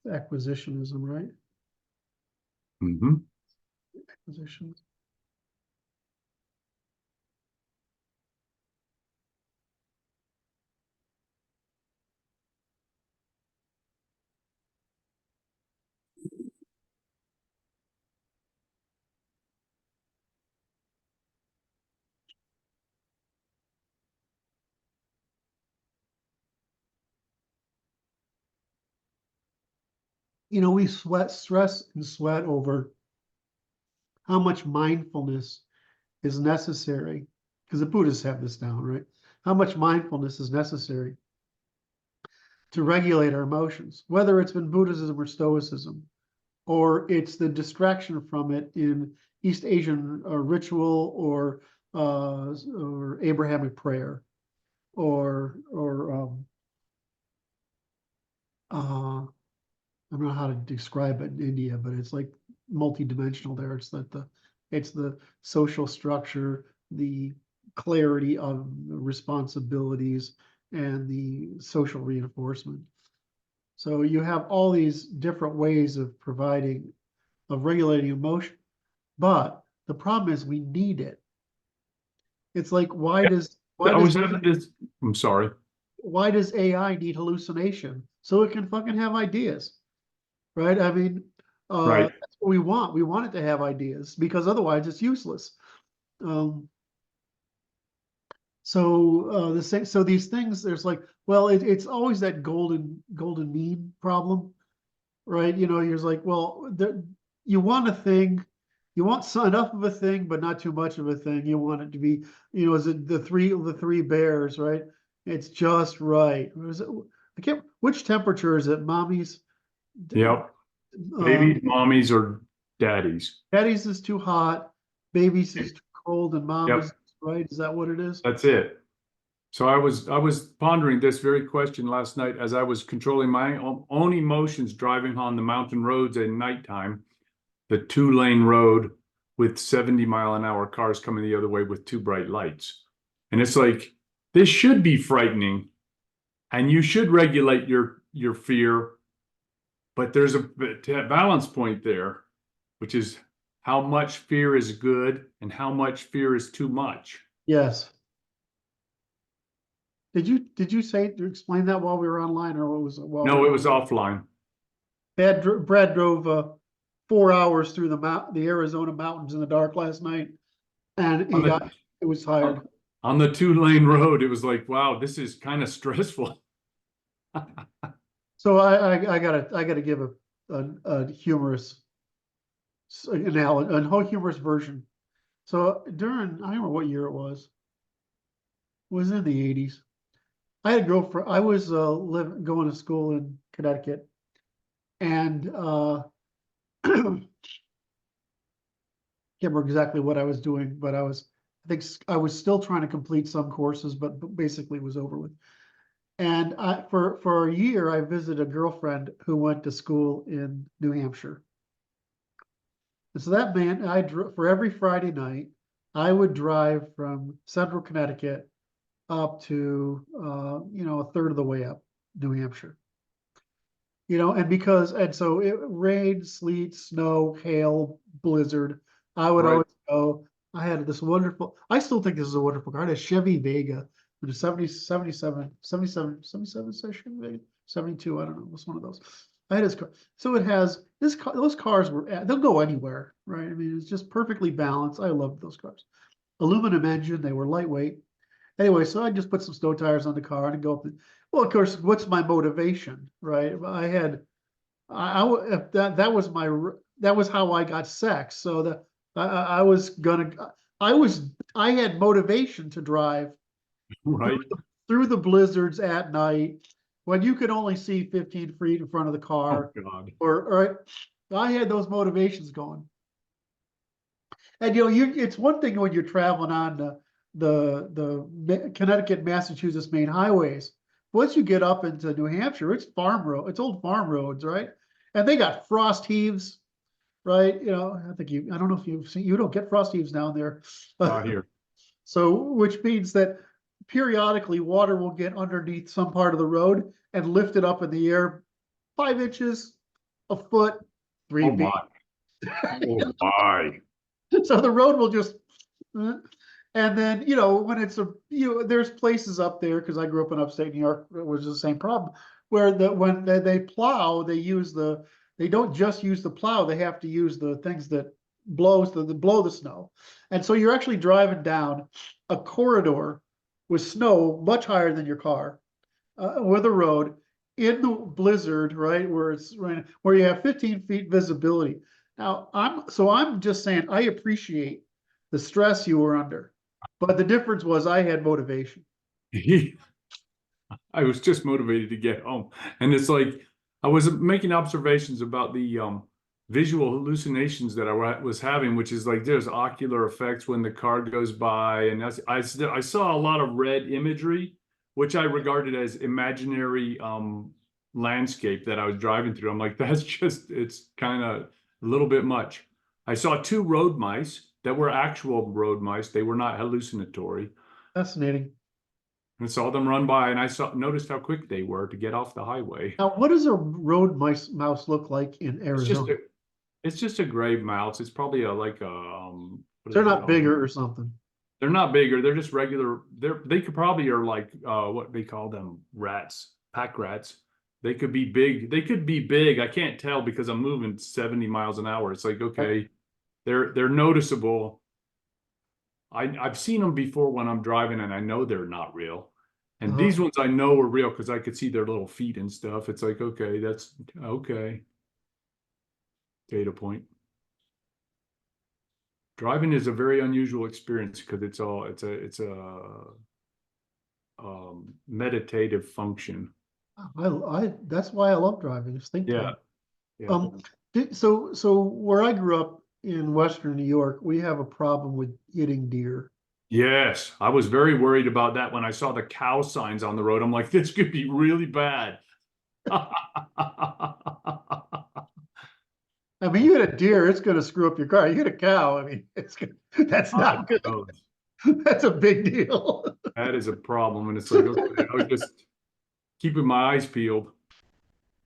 Acquisitionism, right? Mm-hmm. Acquisition. You know, we stress and sweat over how much mindfulness is necessary, because the Buddhists have this down, right? How much mindfulness is necessary to regulate our emotions, whether it's been Buddhism or Stoicism, or it's the distraction from it in East Asian ritual or Abrahamic prayer, or I don't know how to describe it in India, but it's like multidimensional there. It's the social structure, the clarity of the responsibilities, and the social reinforcement. So you have all these different ways of regulating emotion, but the problem is we need it. It's like, I was having this. I'm sorry. why does AI need hallucination? So it can fucking have ideas, right? I mean, Right. that's what we want. We want it to have ideas because otherwise it's useless. Um, so these things, there's like, well, it's always that golden mean problem, right? You know, you're like, well, you want a thing, you want enough of a thing, but not too much of a thing. You want it to be, is it the three bears, right? It's just right. I can't. Which temperature is it, mommy's? Yep. Uh, Babies, mommies, or daddies. daddy's is too hot, baby's is too cold, and mom is Yep. right. Is that what it is? That's it. So I was pondering this very question last night as I was controlling my own emotions driving on the mountain roads at nighttime, the 2-lane road with 70-mile-an-hour cars coming the other way with two bright lights. And it's like, this should be frightening and you should regulate your fear, but there's a balance point there, which is how much fear is good and how much fear is too much. Yes. Did you say to explain that while we were online, or what was it while we No, it were? was offline. Brad drove 4 hours through the Arizona mountains in the dark last night, and On the it was tired. on the 2-lane road, it was like, wow, this is kind of stressful. So I gotta give a humorous analogy, a whole humorous version. So I don't remember what year it was. It was in the 80s. I had a girlfriend. I was going to school in Connecticut, and can't remember exactly what I was doing, but I think I was still trying to complete some courses, but basically it was over with. And for a year, I visited a girlfriend who went to school in New Hampshire. And so that man, for every Friday night, I would drive from central Connecticut up to, a third of the way up New Hampshire. And so it rained, sleet, snow, hail, blizzard. I would Right. always go. I had this wonderful, I still think this is a wonderful car. I had a Chevy Vega with a 77 Chevy Vega, 72. I don't know. It was one of those. I had his car. So it has this car, those cars they'll go anywhere, right? I mean, it's just perfectly balanced. I loved those cars. Aluminum engine, they were lightweight. Anyway, so I just put some snow tires on the car and go up. Well, of course, what's my motivation, right? That was how I got sex. So I had motivation to drive through Right. through the blizzards at night when you could only see 15 feet in front of the Oh car, God. or I had those motivations going. And it's one thing when you're traveling on the Connecticut, Massachusetts main highways. Once you get up into New Hampshire, it's farm road, it's old farm roads, right? And they got frost heaves, right? I don't know if you've seen, you don't get frost heaves down there. Not here. So, which means that periodically water will get underneath some part of the road and lift it up in the air 5 inches, a foot, Oh 3 feet. my. Oh my. So the road will just, and then, when there's places up there, because I grew up in upstate New York, it was the same problem, where when they plow, they don't just use the plow, they have to use the things that blow the snow. And so you're actually driving down a corridor with snow much higher than your car, with a road in the blizzard, right, where you have 15 feet visibility. Now, I'm just saying, I appreciate the stress you were under, but the difference was I had motivation. I was just motivated to get home. And it's like I was making observations about the visual hallucinations that I was having, which is like there's ocular effects when the car goes by. And I saw a lot of red imagery, which I regarded as imaginary landscape that I was driving through. I'm like, it's kind of a little bit much. I saw 2 road mice that were actual road mice. They were not hallucinatory. Fascinating. And saw them run by, and noticed how quick they were to get off the highway. Now, what does a road mouse look like in It's just Arizona? a gray mouse. It's probably what They're do they not call them? bigger or something. They're not bigger. They're just regular. They could probably are like what they call them, rats, pack rats. They could be big. They could be big. I can't tell because I'm moving 70 miles an hour. It's like, okay, they're noticeable. I've seen them before when I'm driving, and I know they're not real. And Uh-huh. these ones I know are real because I could see their little feet and stuff. It's like, okay, that's okay. Data point. Driving is a very unusual experience because it's a meditative function. That's why I love driving. Just think Yeah, time. yeah. Um, so where I grew up in Western New York, we have a problem with hitting deer. Yes, I was very worried about that when I saw the cow signs on the road. I'm like, this could be really bad. I mean, you hit a deer, it's going to screw up your car. You hit a cow, I mean, that's not good. Oh, That's a big deal. that is a problem. And it's like, okay, I was just keeping my eyes peeled.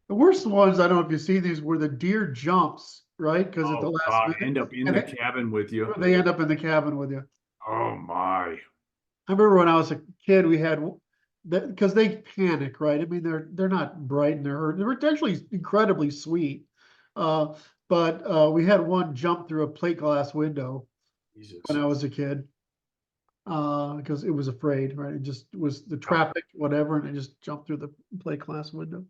The worst ones, I don't know if you see these, where the deer jumps, right? Because at the Oh last God, minute, end up in and the cabin with you. they end up in the cabin with you. Oh my. I remember when I was a kid, we had that because they panic, right? I mean, they're not bright and they're hurt. They were actually incredibly sweet. But we had one jump through a plate glass window when Jesus. I was a kid, because it was afraid, right? It just was the Oh, traffic, whatever, and it just jumped through the plate glass window.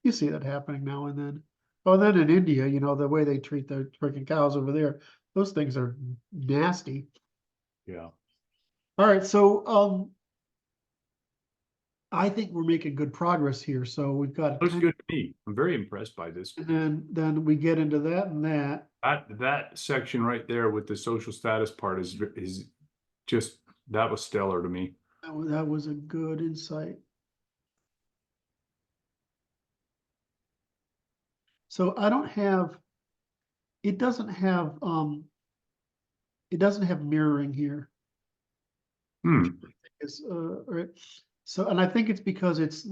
You see that happening now and then. Oh, and then in India, the way they treat their freaking cows over there, those things are nasty. yeah. All right, so I think we're making good progress here. So we've got Looks 10, good to me. I'm very impressed by this. and then we get into that and that. That section right there with the social status part is just that was stellar to me. That was a good insight. So I don't have, it doesn't have mirroring here. Hmm. It's right. So, and I think it's because it's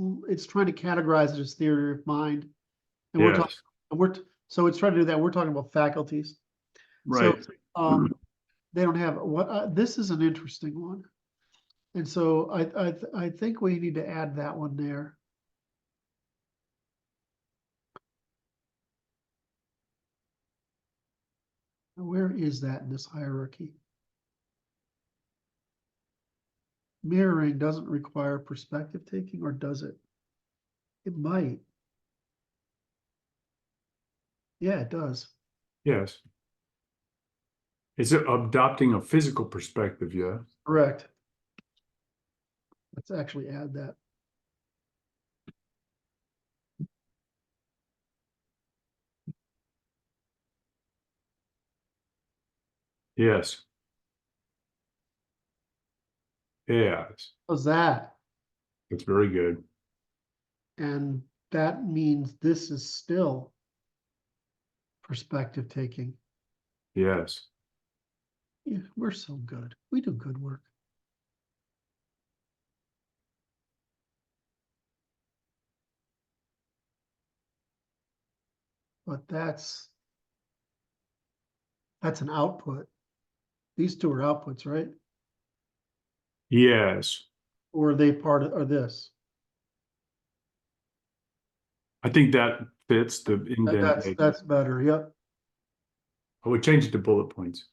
trying to categorize it as theory of mind, and we're talking, Yes. so it's trying to do that. We're talking about faculties. So Right. they don't have this is an interesting one. And so I think we need to add that one there. Where is that in this hierarchy? Mirroring doesn't require perspective taking, or does it? It might. Yeah, it does. Yes. It's adopting a physical perspective, yeah. Correct. Let's actually add that. Yes. Yes. How's that? It's very good. And that means this is still perspective taking. Yes. Yeah, we're so good. We do good work. But that's an output. These two are outputs, right? Yes. Or are they part of this? I think that fits the indentation. That's better. Yep. I would change it to bullet points.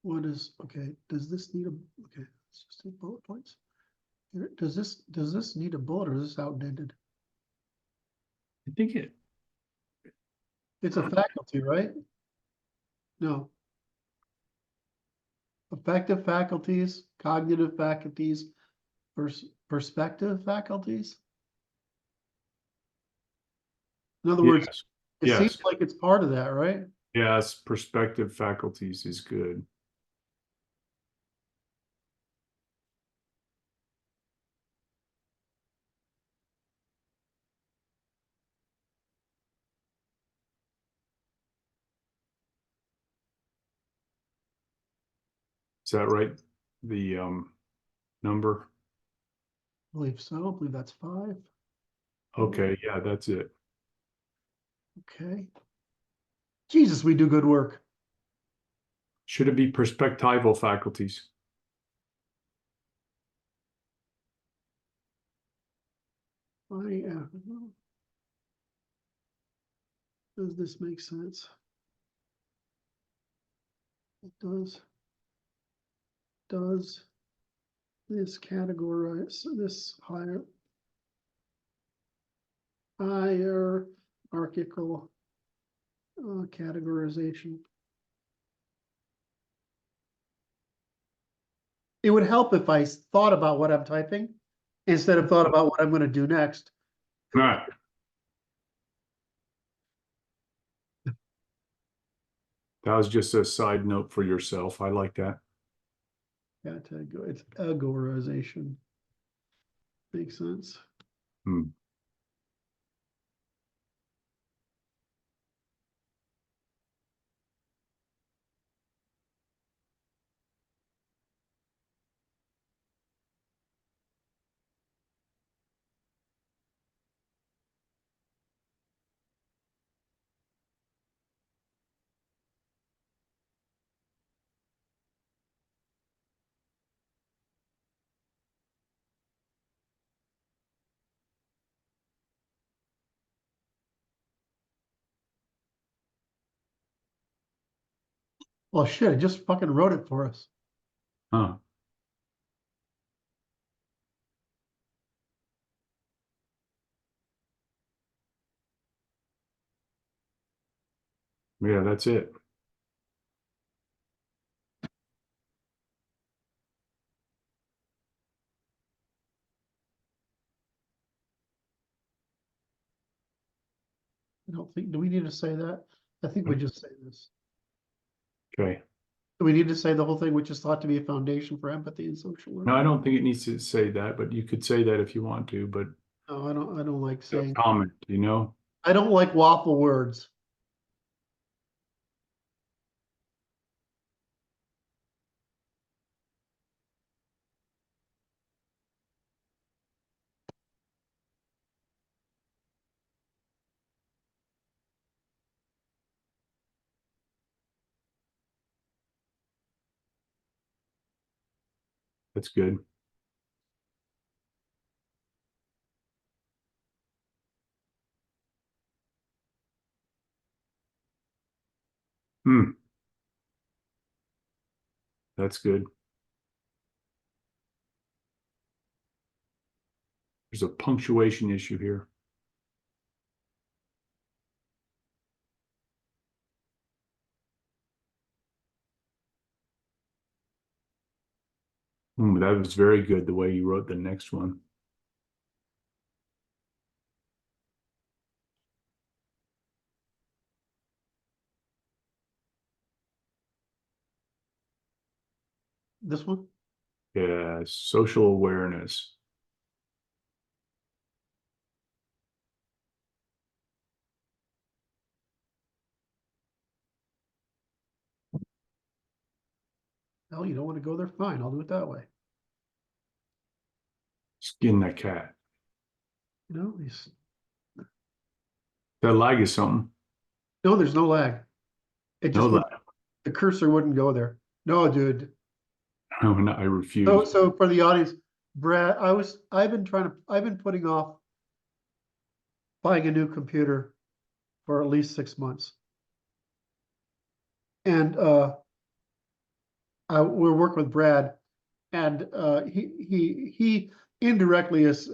What is, okay, does this need a, okay, let's just take bullet points. Here, does this need a bullet or is this outdated? I think it, It's a faculty, right? No. Effective faculties, cognitive faculties, perspective faculties. In other words, yes. it seems Yes. like it's part of that, right? Yes. Perspective faculties is good. Is that right? The number? I believe so. I believe that's 5. Okay, yeah, that's it. Okay. Jesus, we do good work. Should it be perspectival faculties? Does this make sense? It does. Does this categorize this hierarchical categorization? It would help if I thought about what I'm typing instead of thought about what I'm going to do next. Right. That was just a side note for yourself. I like that. It's categorization. Makes sense. Hmm. Well, shit, I just fucking wrote it for us. Huh. Yeah, that's it. I don't think, do we need to say that? I think we just say this. Okay. Do we need to say the whole thing, which is thought to be a foundation for empathy and social No, learning? I don't think it needs to say that, but you could say that if you want to, but No, I don't like a saying, comment, you know? I don't like waffle words. That's good. Hmm. That's good. There's a punctuation issue here. That was very good the way you wrote the next one. This one? Yeah, social awareness. No, you don't want to go there? Fine, I'll do it that way. Skin that cat. You know, these, That lag is something. no, there's no lag. It No just would, lag. the cursor wouldn't go there. No, dude. No, no, I So, refuse. so for the audience, Brad, I've been putting off buying a new computer for at least 6 months. And, we're working with Brad, and, he indirectly is,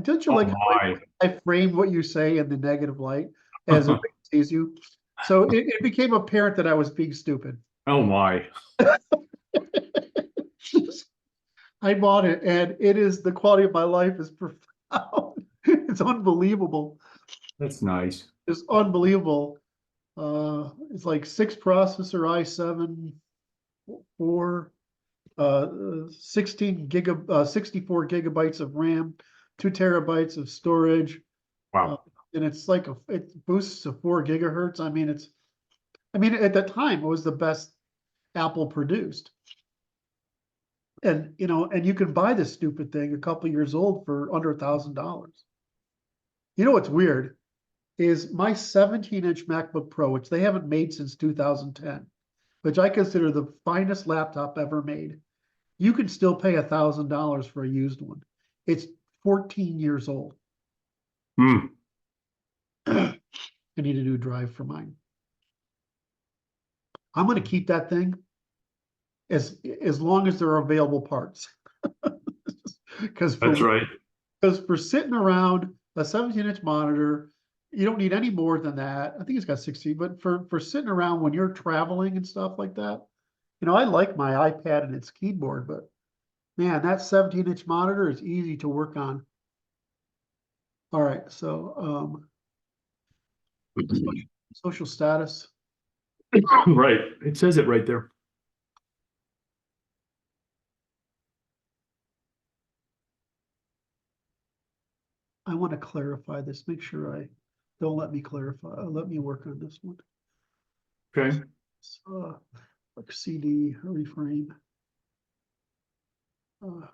don't you Oh like how my. I frame what you say in the negative light as it sees you? So it became apparent that I was being stupid. Oh my. I bought it, and it is, the quality of my life is profound. It's unbelievable. That's nice. It's unbelievable. It's like 6 processor i7 4, 64 gigabytes of RAM, 2 terabytes of storage. Wow. And it's like it boosts to 4 gigahertz. I mean, at that time, it was the best Apple produced. And, you know, and you can buy this stupid thing a couple years old for under $1,000. You know what's weird is my 17-inch MacBook Pro, which they haven't made since 2010, which I consider the finest laptop ever made. You can still pay $1,000 for a used one. It's 14 years old. Hmm. I need a new drive for mine. I'm going to keep that thing as long as there are available parts. Because That's right. for sitting around a 17-inch monitor, you don't need any more than that. I think it's got 60, but for sitting around when you're traveling and stuff like that, you know, I like my iPad and its keyboard, but man, that 17-inch monitor is easy to work on. All right, so social status. Right. It says it right there. I want to clarify this. Make sure I don't let me clarify. Let me work on this one. Okay. Like CD reframe. Uh,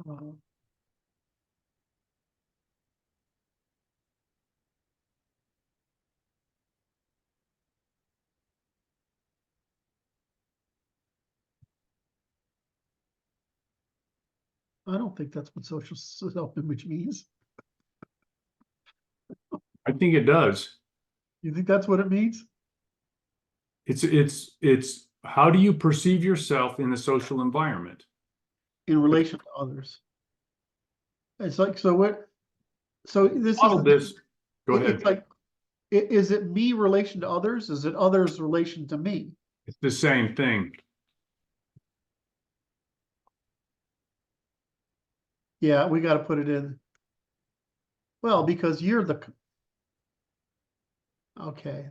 uh, I don't think that's what social self-image means. I think it does. You think that's what it means? It's how do you perceive yourself in the social environment? In relation to others. It's like, so what, so this is, Model this. Go ahead. it's like, is it me relation to others? Is it others relation to me? It's the same thing. Yeah, we got to put it in. Well, because you're the, okay,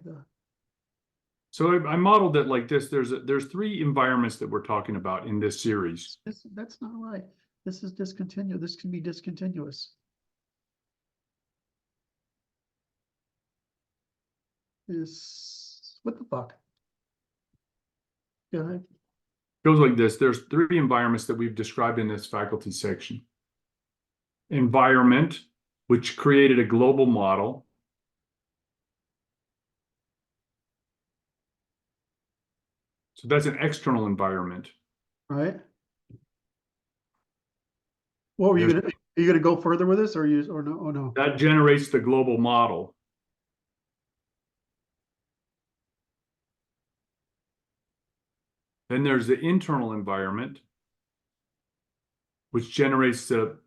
So I modeled it like this. There's 3 environments that we're talking about in this series. that's not right. This is discontinuous. This can be discontinuous. What the fuck? Go ahead. Goes like this. There's 3 environments that we've described in this faculty section. Environment, which created a global model. So that's an external environment. Right. What were you There's- gonna, are you gonna go further with this or or no, oh no? That generates the global model. Then there's the internal environment, which generates the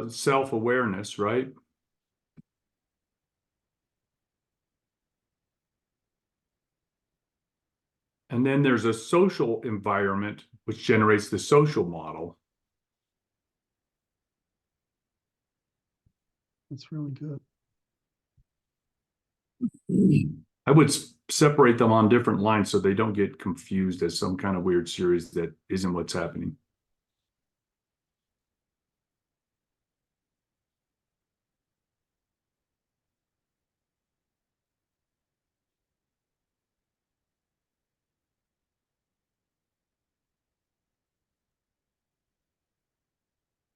self-awareness, right? And then there's a social environment, which generates the social model. It's really good. I would separate them on different lines so they don't get confused as some kind of weird series that isn't what's happening.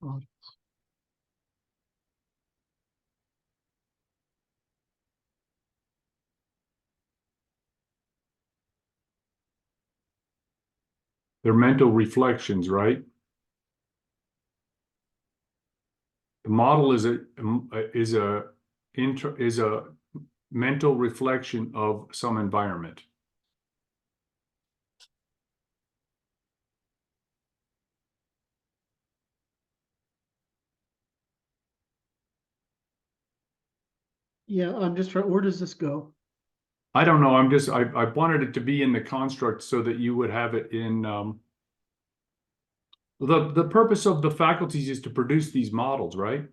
Oh, They're mental reflections, right? The model is a mental reflection of some environment. yeah, I'm just trying, where does this go? I don't know. I wanted it to be in the construct so that you would have it in, the purpose of the faculties is to produce these models, right?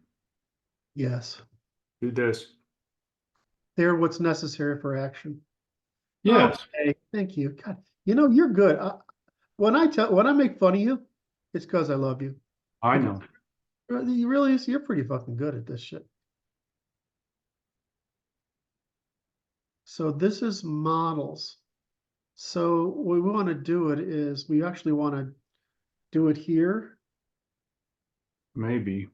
Yes, Do this. they're what's necessary for action. Yes, Okay, thank you. God, you're good. When I make fun of you, it's because I love you. I know. You really, you're pretty fucking good at this shit. So this is models. So what we want to do it is we actually want to do it here. Maybe.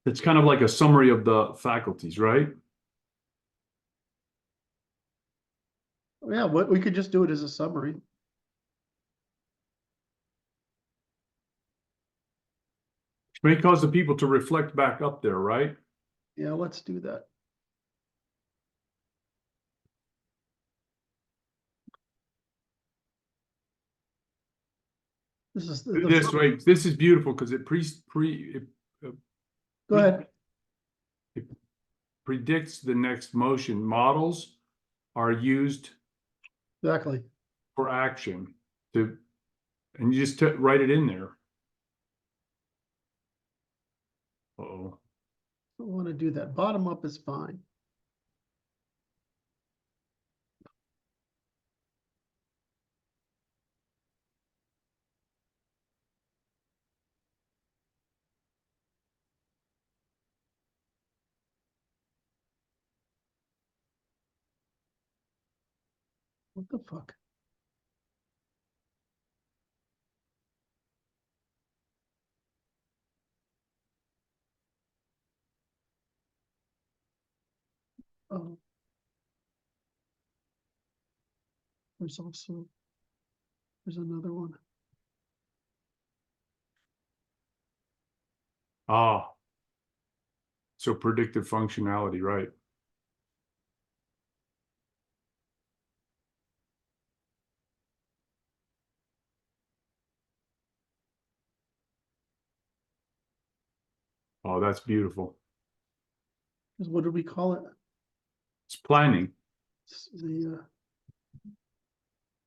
It's kind of like a summary of the faculties, right? Yeah, what we could just do it as a summary. May cause the people to reflect back up there, right? Yeah, let's do that. This is the This way, this is beautiful because it go ahead. it predicts the next motion. Models are used Exactly. for action and you just write it in there. Uh-oh. I want to do that. Bottom up is fine. What the fuck? Oh, there's another one. Ah, so predictive functionality, right? Oh, that's beautiful. What did we call it? It's planning, The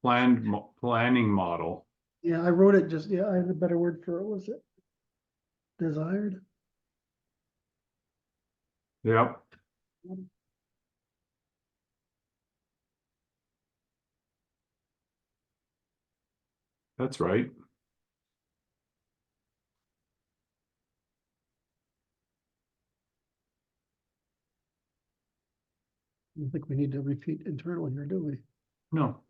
planning model. yeah, I wrote it just I had a better word for it. Was it desired? Yep. That's right. I don't think we need to repeat internally here, do we? No.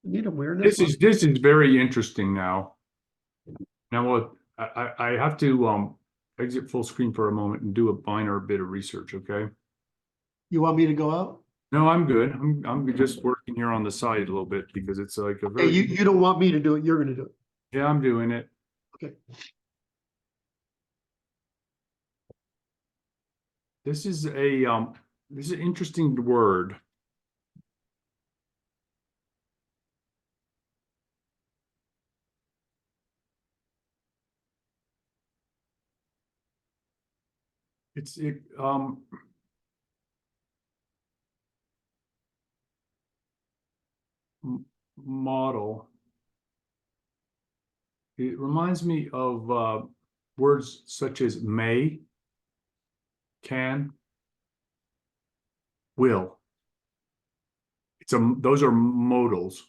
We need awareness. This is very interesting now. Now what I have to exit full screen for a moment and do a minor bit of research, okay? You want me to go out? No, I'm good. I'm just working here on the side a little bit because it's like a Hey, very you don't want me to do it. You're going to do it. yeah, I'm doing it. Okay. This is an interesting word. It's model. It reminds me of words such as may, can, will. Those are modals.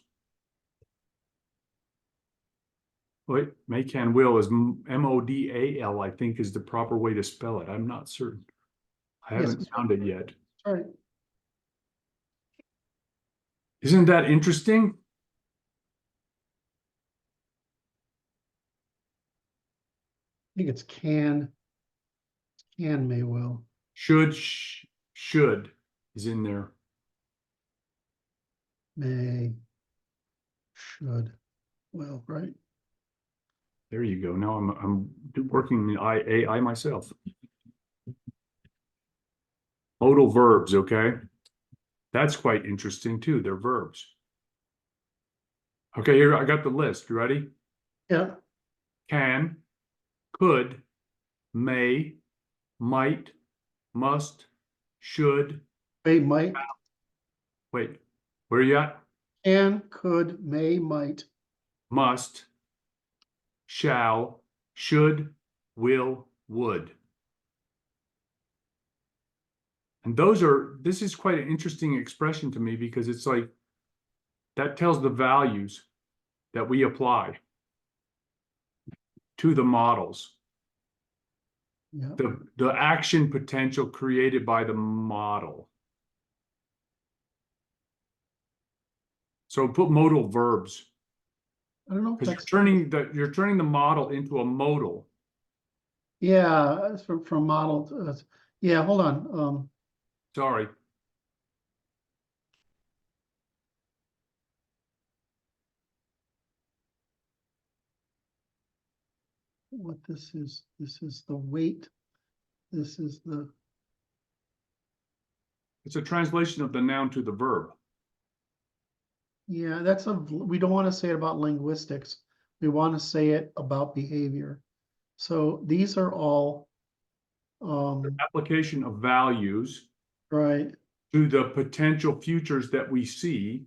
Wait, may, can, will is M-O-D-A-L, I think is the proper way to spell it. I'm not certain. I haven't Yes. found it yet. All right. Isn't that interesting? I think it's can, may, will. Should is in there. May, should, will, right? There you go. Now I'm working in AI myself. Modal verbs, okay? That's quite interesting too. They're verbs. Okay, here I got the list. You ready? Yeah. Can, could, may, might, must, should. May, might, Wait, where are you at? can, could, may, might. Must, shall, should, will, would. And this is quite an interesting expression to me because it's like, that tells the values that we apply to the models. Yeah. The action potential created by the model. So put modal verbs. I don't know if Because that's. you're turning the model into a modal. Yeah, it's from model to, yeah, hold on. Sorry. What this is the weight. This is the, It's a translation of the noun to the verb. yeah, we don't want to say it about linguistics. We want to say it about behavior. So these are all, Application of values right. to the potential futures that we see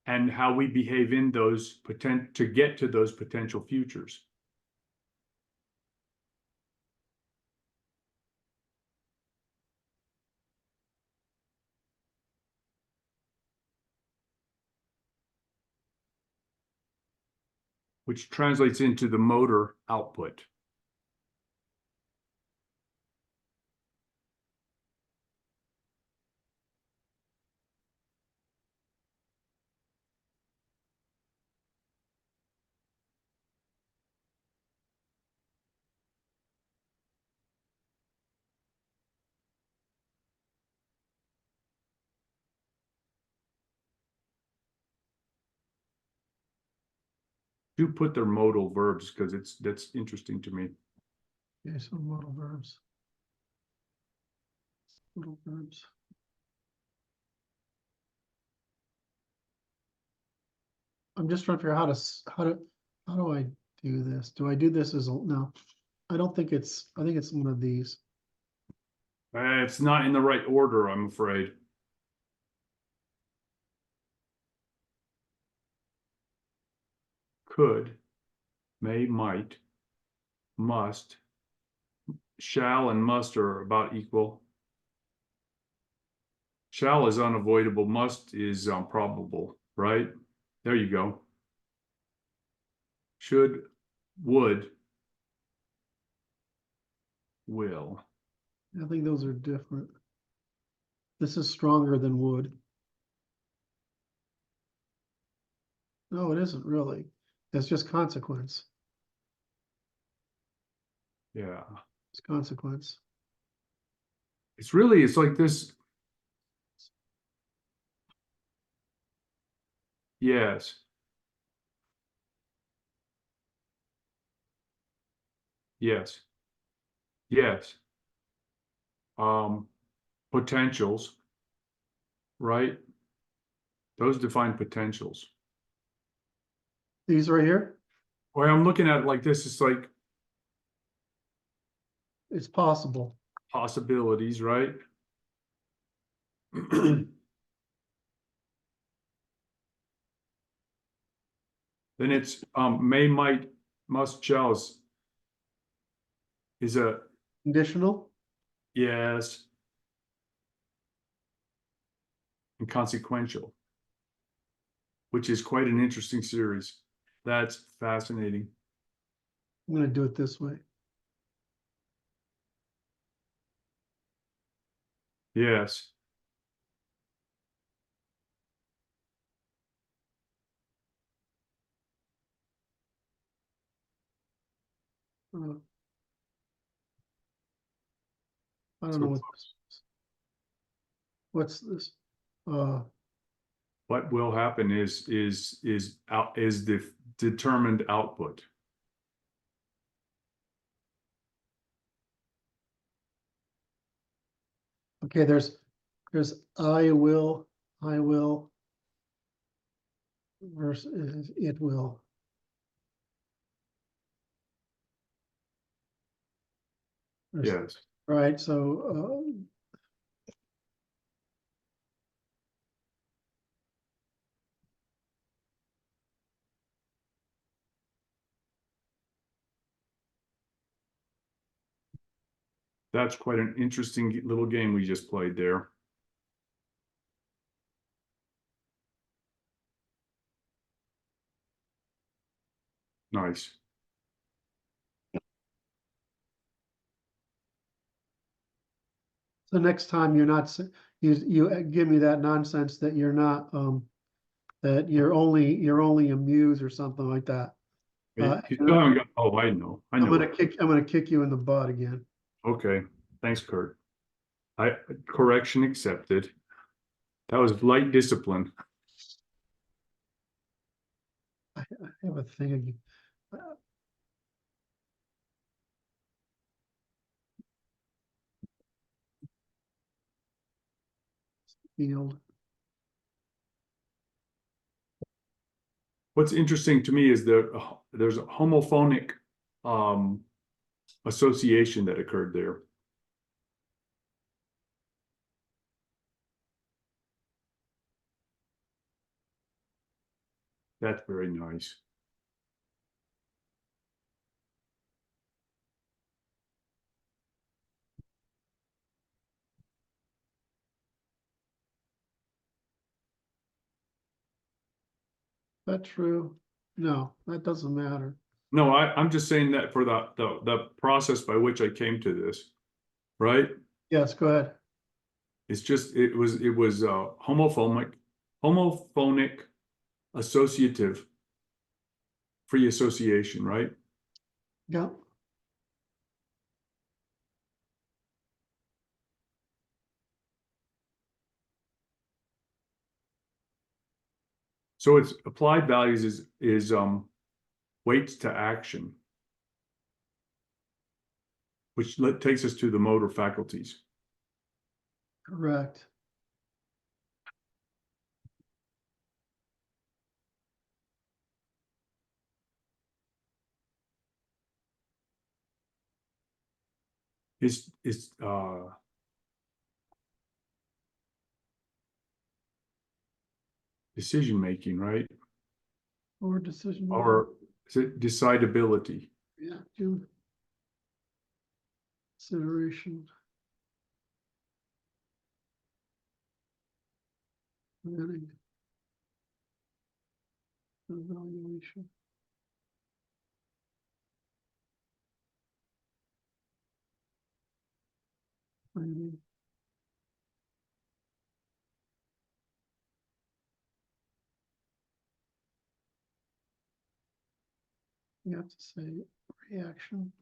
and how we behave in those to get to those potential futures. Which translates into the motor output. Do put their modal verbs because that's interesting to me. Okay, so modal verbs. Modal verbs. I'm just trying to figure out how do I do this? Do I do this as a, no, I don't think I think it's one of these. It's not in the right order, I'm afraid. Could, may, might, must, shall, and must are about equal. Shall is unavoidable, must is probable, right? There you go. Should, would, will. I think those are different. This is stronger than would. No, it isn't really. It's just consequence. Yeah. It's consequence. It's like this. Yes. Yes. Yes. Potentials, right? Those define potentials. These right here, Well, I'm looking at it like this, it's like it's possible. possibilities, right? Then it's may, might, must, shalls is a Conditional. yes and consequential, which is quite an interesting series. That's fascinating. I'm gonna do it this way. Yes. Uh, I don't So know what this is. What's this? what will happen is the determined output. Okay, there's I will versus it will. Yes. Right, so That's quite an interesting little game we just played there. Nice. so next time you're not you give me that nonsense that you're not that you're only a muse or something like that. You still haven't got, oh, I know. I'm gonna kick you in the butt again. Okay. Thanks, Kurt. Correction accepted. That was light discipline. I have a thing again. Field. What's interesting to me is there's a homophonic association that occurred there. That's very nice. That true? No, that doesn't matter. No, I'm just saying that for the process by which I came to this, right? Yes, go ahead. It's just it was homophonic associative free association, right? Yeah. So it's applied values is weights to action, which takes us to the motor faculties. Correct. Is decision making, right? Or decision. Or is it decidability? Reaction. Consideration. Planning. Evaluation. Planning. You have to say reaction.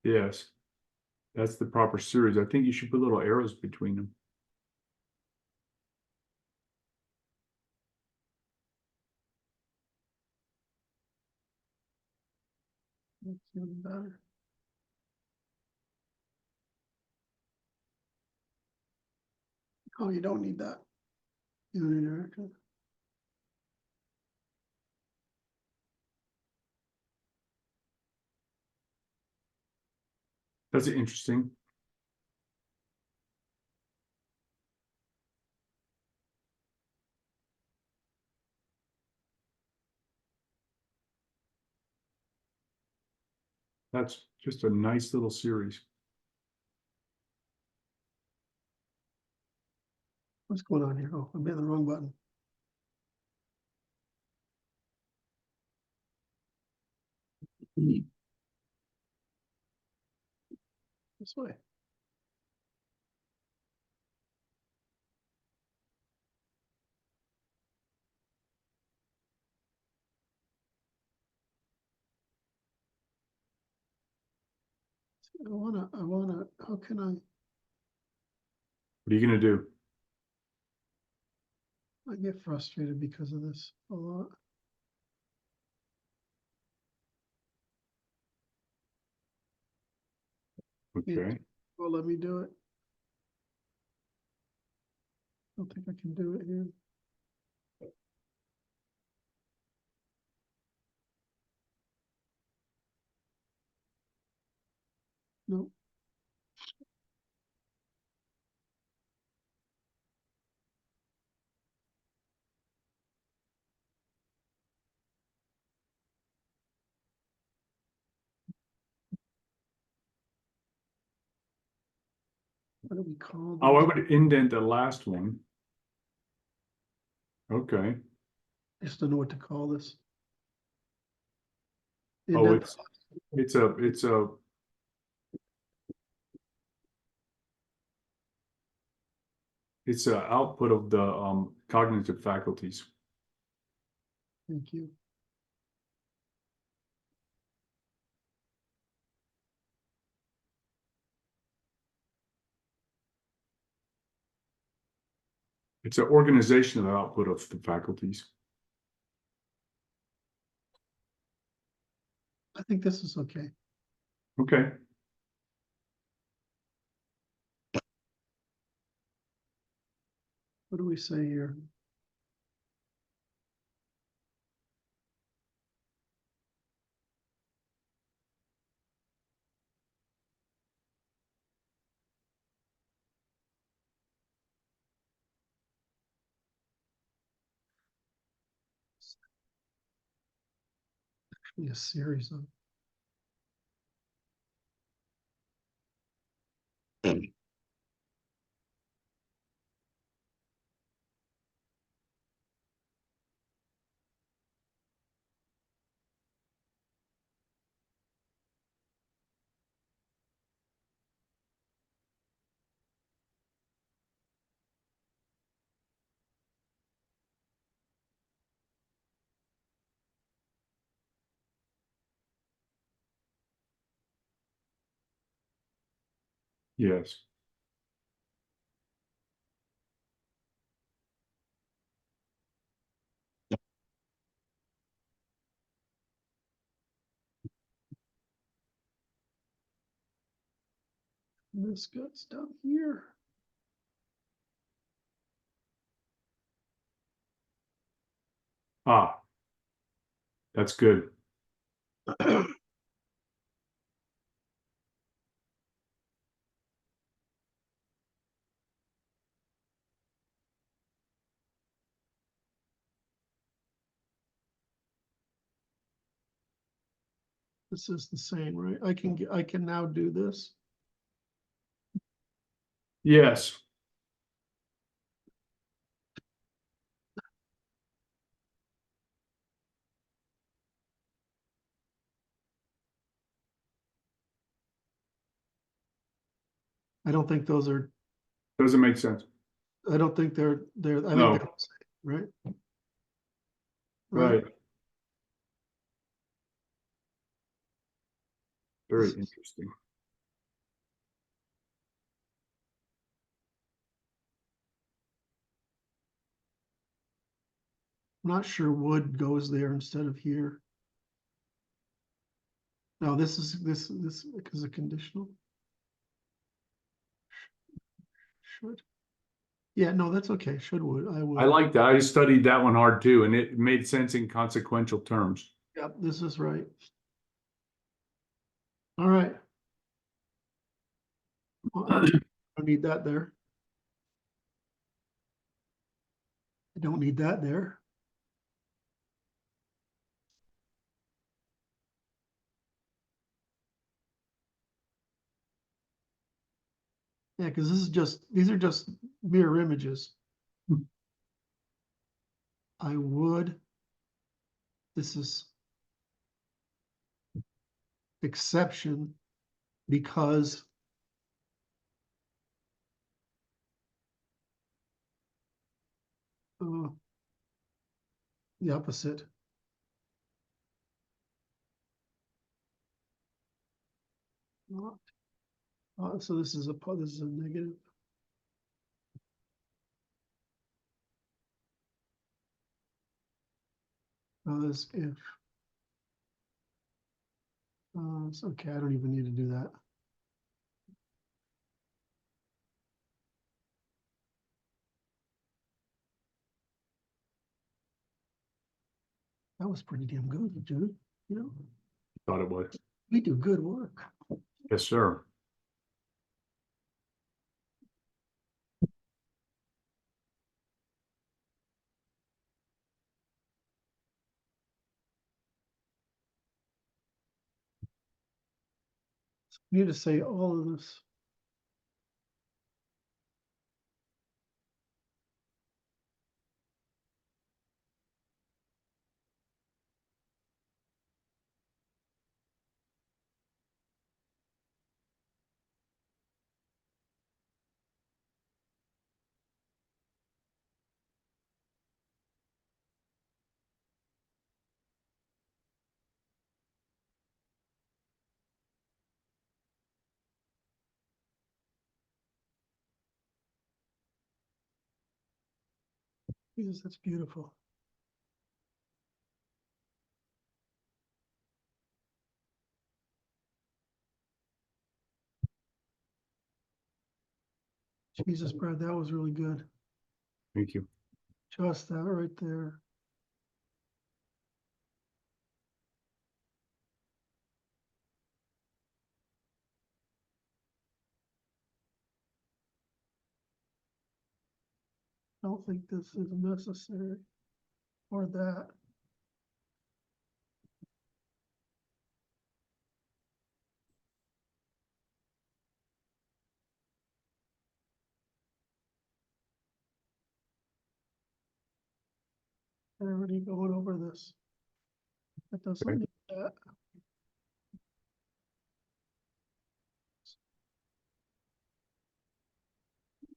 Yes, that's the proper series. I think you should put little arrows between them. That's even better. Oh, you don't need that. You don't need direction. That's interesting. That's just a nice little series. What's going on here? Oh, I'm hitting the wrong button. This way. How can What are you gonna do? I get frustrated because of this a lot. Okay. Well, let me do it. I don't think I can do it here. No. What do we call Oh, I this? would indent the last one. Okay. I just don't know what to call this. Oh, Indent. it's a it's a output of the cognitive faculties. Thank you. It's an organization of the output of the faculties. I think this is okay. Okay. What do we say here? Actually, a series of. Yes. This goes down here. Ah, that's good. This is the same, right? I can now do this. Yes. I don't think those are, Doesn't make sense. I don't think I think No. they're the same, right? Right. Very This- interesting. I'm not sure wood goes there instead of here. No, this is a conditional. Should. Yeah, no, that's okay. Should would. I I would. like that. I studied that one hard too, and it made sense in consequential terms. Yep, this is right. All right. Well, I don't need that there. I don't need that there. Yeah, because these are just mirror images. Hmm. This is exception because the opposite. So this is a negative. This if. It's okay, I don't even need to do that. That was pretty damn good, dude. You know, Thought it was. we do good work. Yes, sir. We need to say all of this. Jesus, that's beautiful. Jesus, Brad, that was really good. Thank you. Just that right there. I don't think this is necessary or that. I already going over this. That doesn't Okay. need that.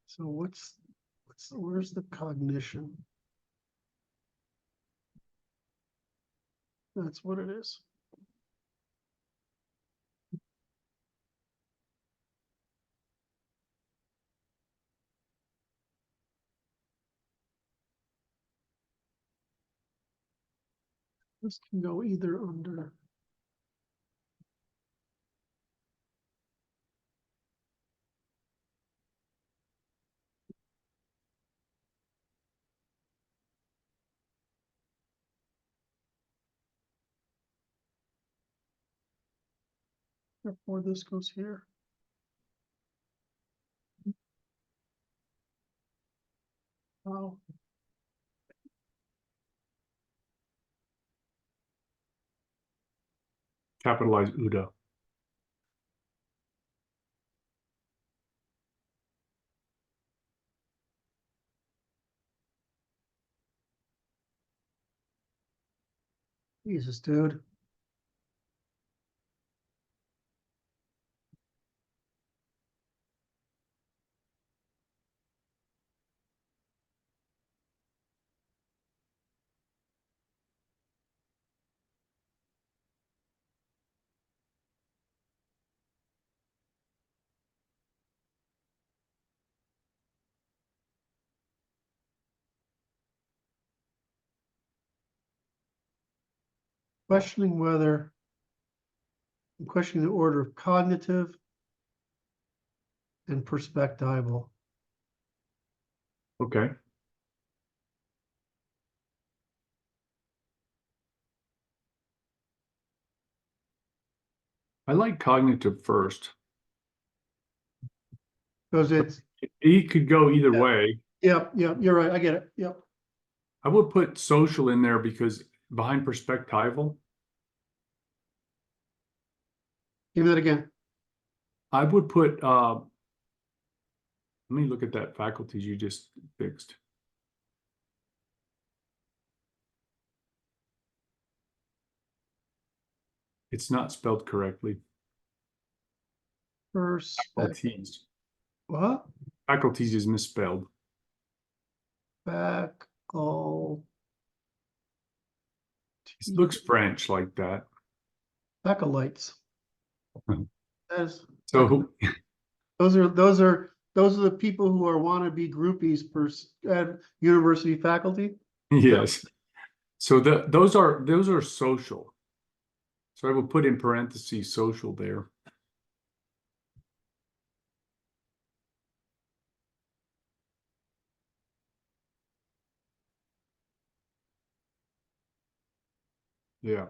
So where's the cognition? That's what it is. This can go either under. Therefore, this goes here. Wow. Capitalize Uda. Jesus, dude. Questioning the order of cognitive and perspectival. Okay. I like cognitive first. Because it's, He could go either way. yep, you're right. I get it. Yep. I would put social in there because behind perspectival, Give me that again. I would put Let me look at that faculties you just fixed. It's not spelled correctly. Faculties. What? Faculties is misspelled. Faculty. It looks French like that. Acolytes. That's, So those are the people who are wannabe groupies for university faculty. yes. So those are social. So I will put in parentheses social there. Yeah.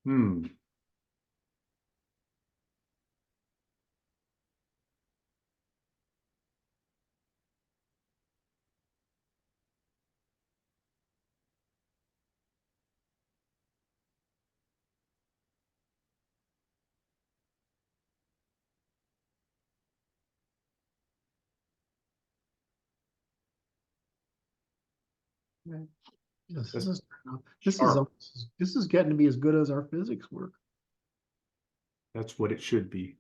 Hmm. Yes, That's this is getting to be as good as our physics work. That's what it should be.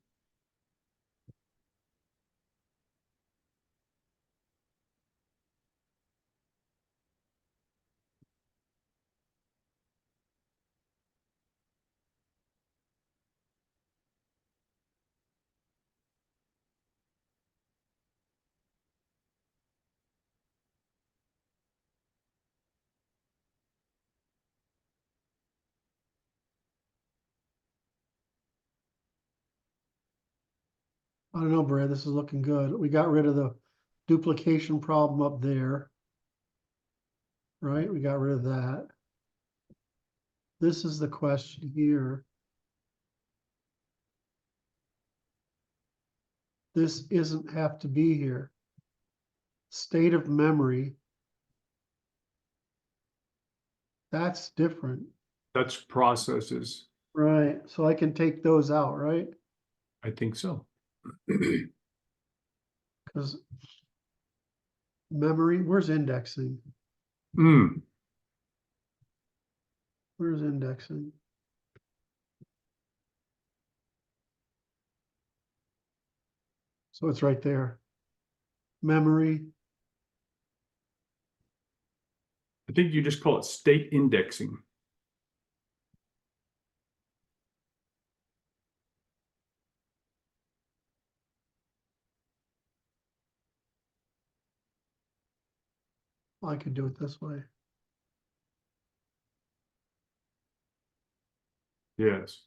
I don't know, Brad, this is looking good. We got rid of the duplication problem up there. Right, we got rid of that. This is the question here. This isn't have to be here. State of memory. That's different. That's processes. Right, so I can take those out, right? I think so. Because memory, where's indexing? Hmm. Where's indexing? So it's right there. Memory. I think you just call it state indexing. I could do it this way. Yes.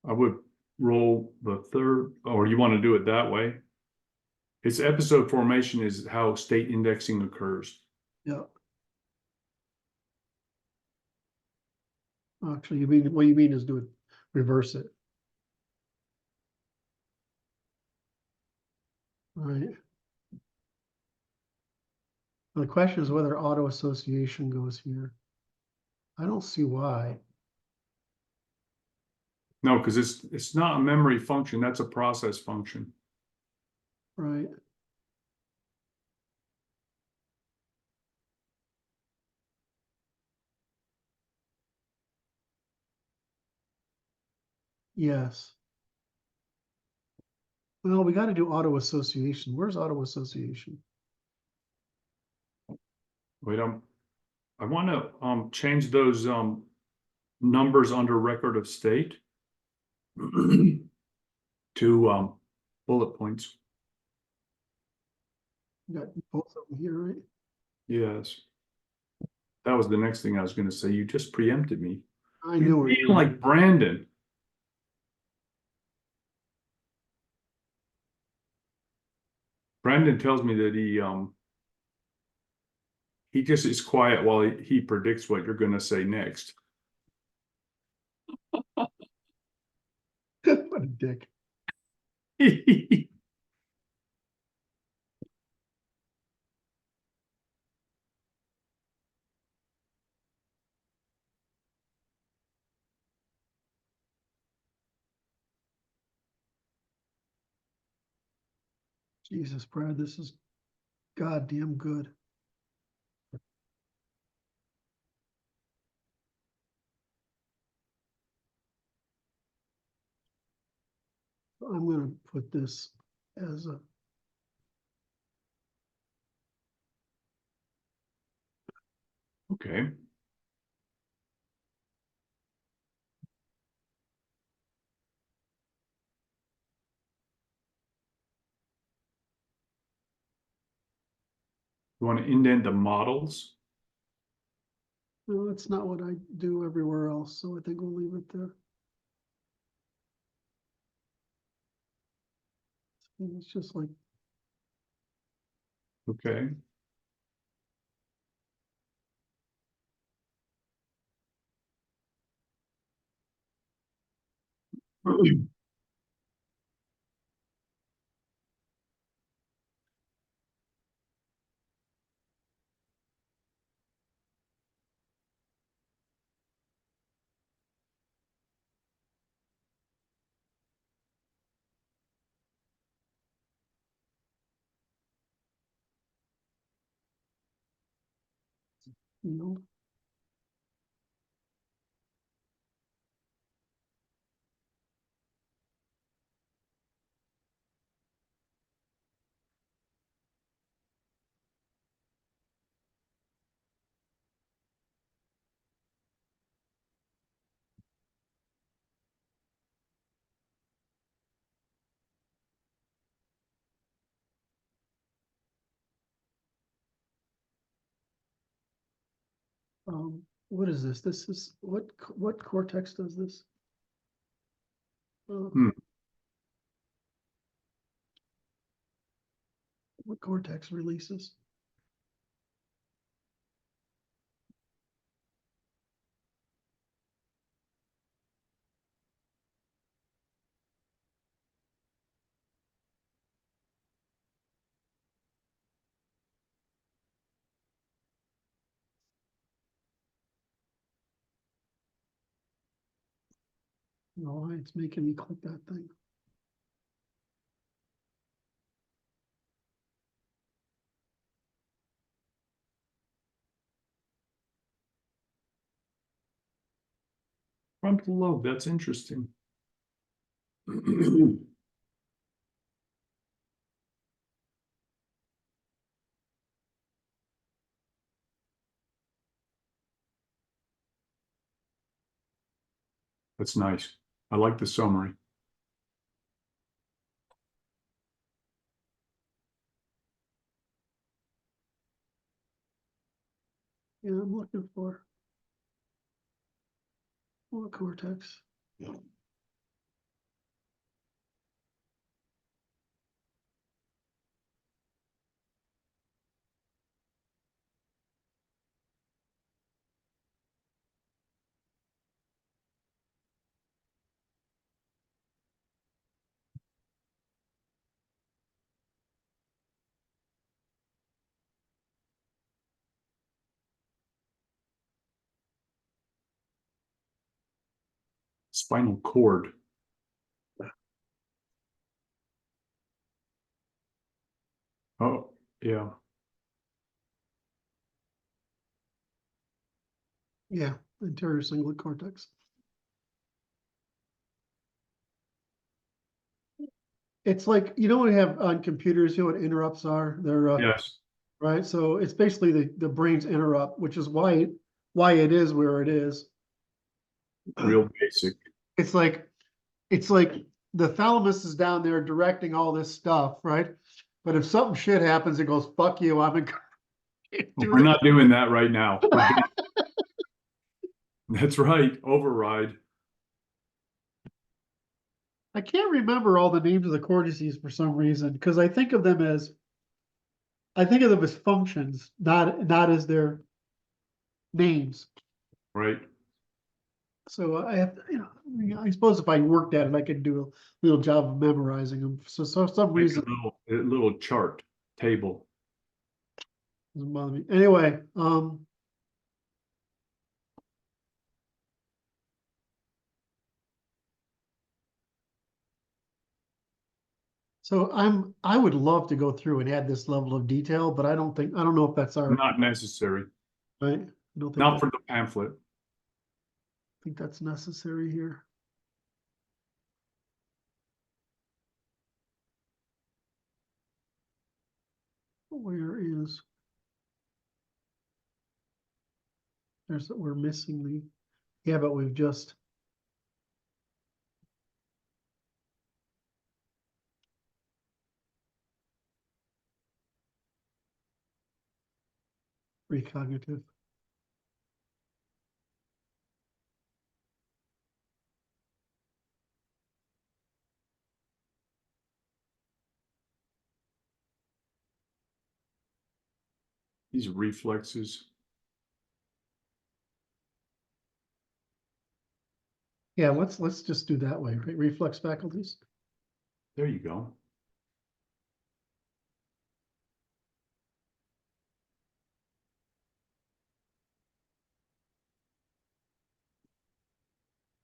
I would roll the third, or you want to do it that way? Its episode formation is how state indexing occurs. Yeah. Actually, what you mean is do it, reverse it. Right. The question is whether auto association goes here. I don't see why. No, because it's not a memory function, that's a process function. Right. Yes. Well, we got to do auto association. Where's auto association? Wait, I want to change those numbers under record of state to bullet points. You got both of them here, right? Yes. That was the next thing I was going to say. You just preempted me. I knew it. Being like Brandon. Brandon tells me that he just is quiet while he predicts what you're going to say next. What a dick. Jesus, Brad, this is goddamn good. I'm gonna put this as a, Okay. You want to indent the models? no, it's not what I do everywhere else, so I think we'll leave it there. It's just like, Okay. you know, what is this? This is, what cortex does this? Hmm. What cortex releases? No, it's making me click that thing. Frontal lobe, that's interesting. That's nice. I like the summary. Yeah, I'm looking for what cortex. Spinal cord. Oh, yeah. Yeah, anterior cingulate cortex. It's like, you know, we have on computers, you know what interrupts are? They're Yes. right. So it's basically the brain's interrupt, which is why it is where it is. Real basic. It's like the thalamus is down there directing all this stuff, right? But if something shit happens, it goes, fuck you, I'm in. We're not doing that right now. That's right. Override. I can't remember all the names of the cortices for some reason, because I think of them as functions, not as their names. Right. So I have, I suppose if I worked at it, I could do a little job of memorizing them. So for some Make reason, a little chart table. it doesn't bother me. Anyway, so I would love to go through and add this level of detail, but I don't know if that's Not necessary. right. I don't think Not that, for the pamphlet. think that's necessary here. Where is, we're missing the, yeah, but we've just. Precognitive. These reflexes. Yeah, let's just do that way, right? Reflex faculties. There you go.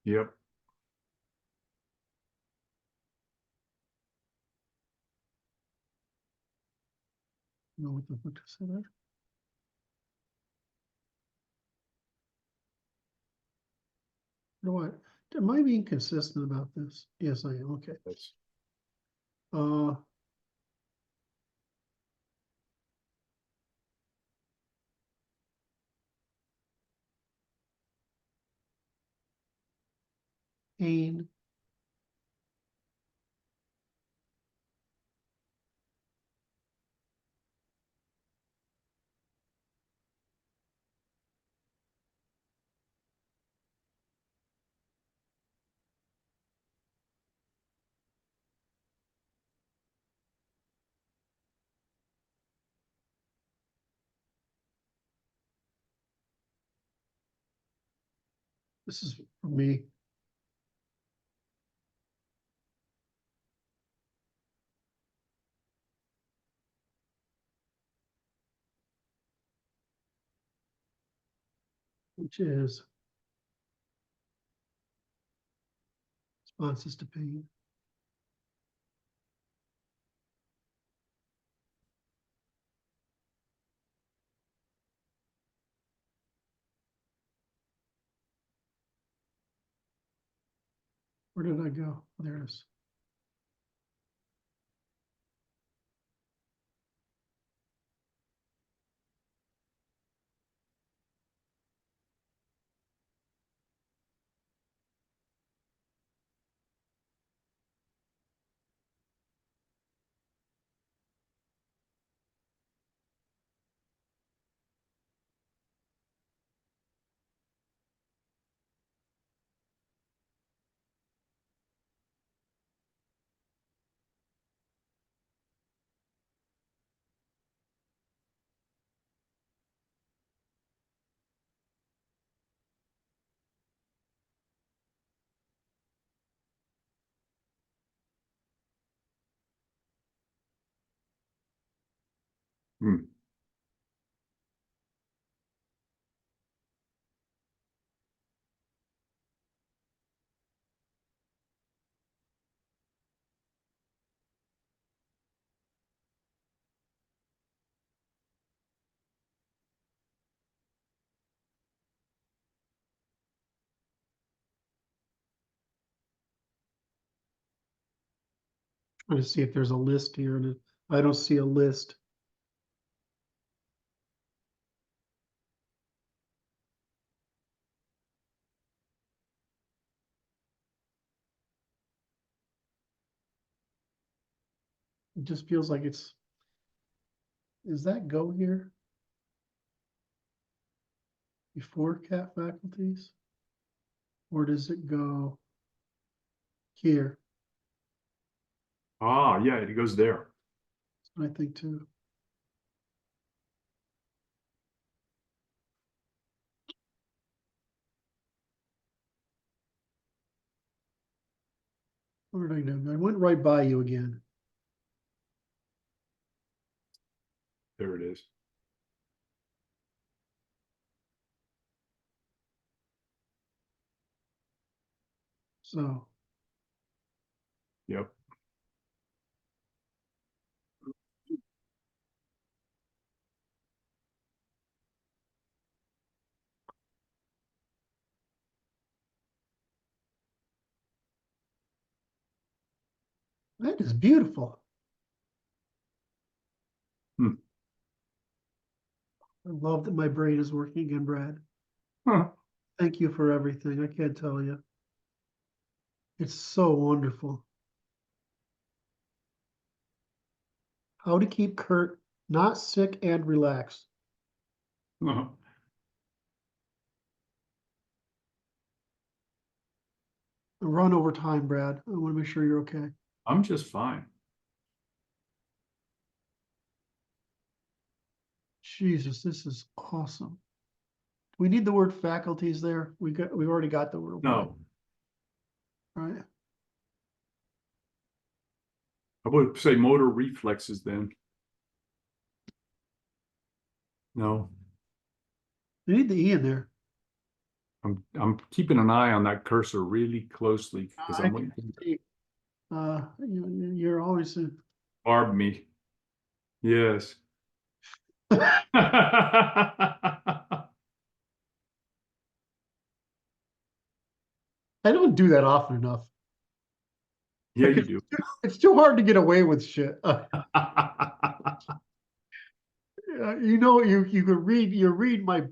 Yep. Know what the fuck to say there? You know what? Am I being consistent about this? Yes, I am. Okay. That's Uh, pain. This is for me. Which is responses to pain. Where did I go? Oh, there it is. hmm. Trying to see if there's a list here, and I don't see a list. It just feels like it's. Is that go here? Before cat faculties? Or does it go here? Ah, yeah, it goes there. I think too. What did I do? I went right by you again. There it is. So Yep. that is beautiful. Hmm. I love that my brain is working again, Brad. Huh. Thank you for everything. I can't tell you. It's so wonderful. How to keep Kurt not sick and relaxed. Uh-huh. Run over time, Brad. I want to make sure you're okay. I'm just fine. Jesus, this is awesome. We need the word faculties there. We've already got the word. No, Right. I would say motor reflexes then. No, We need the E in there. I'm keeping an eye on that cursor really closely because I I'm can waiting. see. You're always in. Barb me. Yes. I don't do that often enough. Yeah, Like, you do. it's too hard to get away with shit. You could read my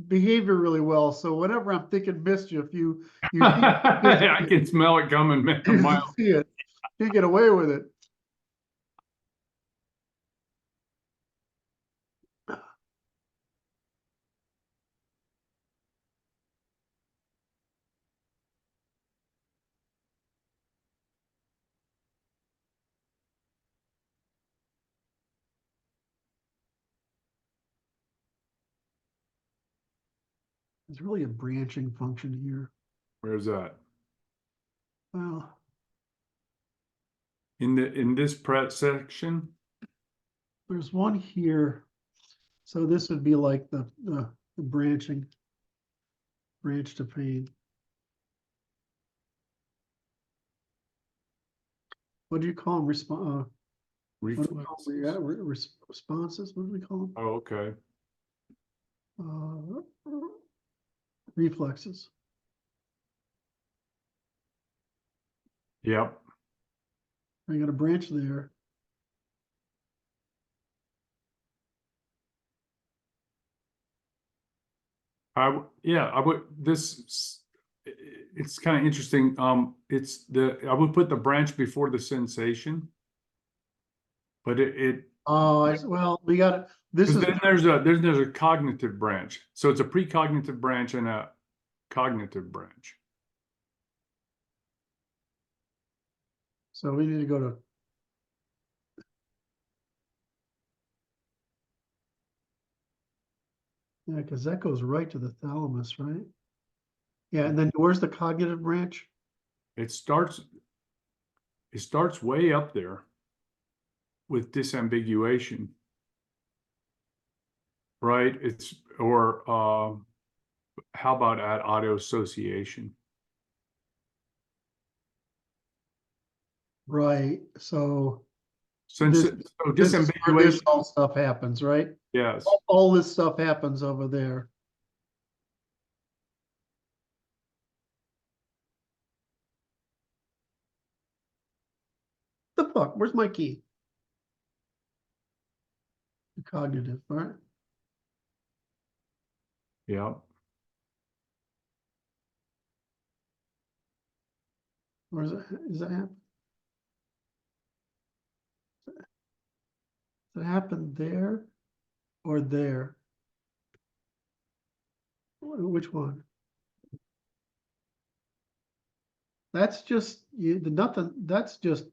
behavior really well. So whenever I'm thinking mischief, you I can smell it coming, man, a mile. see it. Can't get away with it. There's really a branching function here. Where's that? Well, In this prep section? there's one here. So this would be like the branching, branch to pane. What do you call them? What do we call them? Responses? What do we call them? Oh, okay. Reflexes. Yep. I got a branch there. I would it's kind of interesting. I would put the branch before the sensation. But Oh, well, we got it. This because is then there's a cognitive branch. So it's a precognitive branch and a cognitive branch. so we need to go to. Yeah, because that goes right to the thalamus, right? Yeah, and then where's the cognitive branch? It starts way up there with disambiguation. Right? How about at auto association? Right. So Since this so this is where this disambiguation, all stuff happens, right? yes. All this stuff happens over there. The fuck? Where's my key? Cognitive, right? Yeah. Or is that happen? Does it happen there or there? Which one? That's just nothing. That's just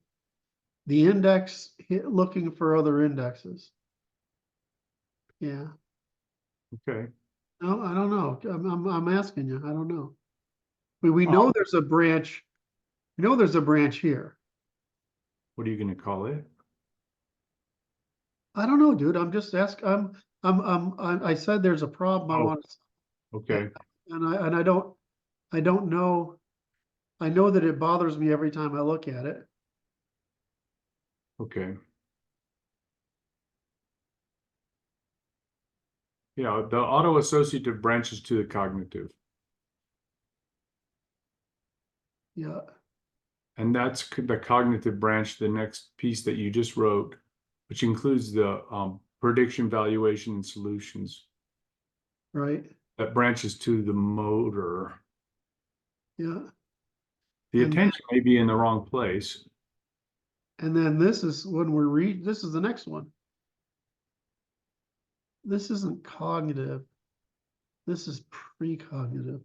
the index looking for other indexes. Yeah. Okay. No, I don't know. I'm asking you. I don't know. We know there's a branch You know, there's a branch here. What are you gonna call it? I don't know, dude. I'm just asking, I said there's a problem I Oh. want to, Okay, and I don't know. I know that it bothers me every time I look at it. okay. Yeah, the auto-associative branches to the cognitive. Yeah, And that's the cognitive branch, the next piece that you just wrote, which includes the prediction, valuation, and solutions. right. That branches to the motor. Yeah. The And attention may be in the wrong place. And then this is when this is the next one. This isn't cognitive. This is precognitive.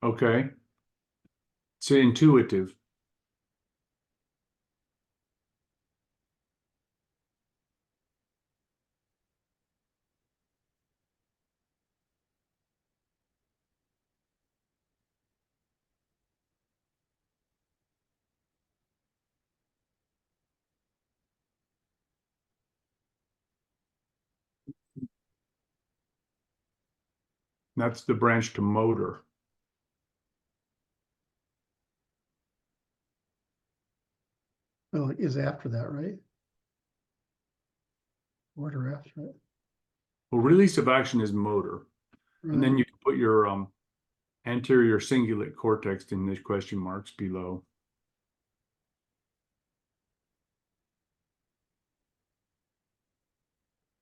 Okay. It's intuitive. That's the branch to motor. Well, it is after that, right? Order after it. Well, release of action is motor. And then Right. you can put your anterior cingulate cortex in the question marks below.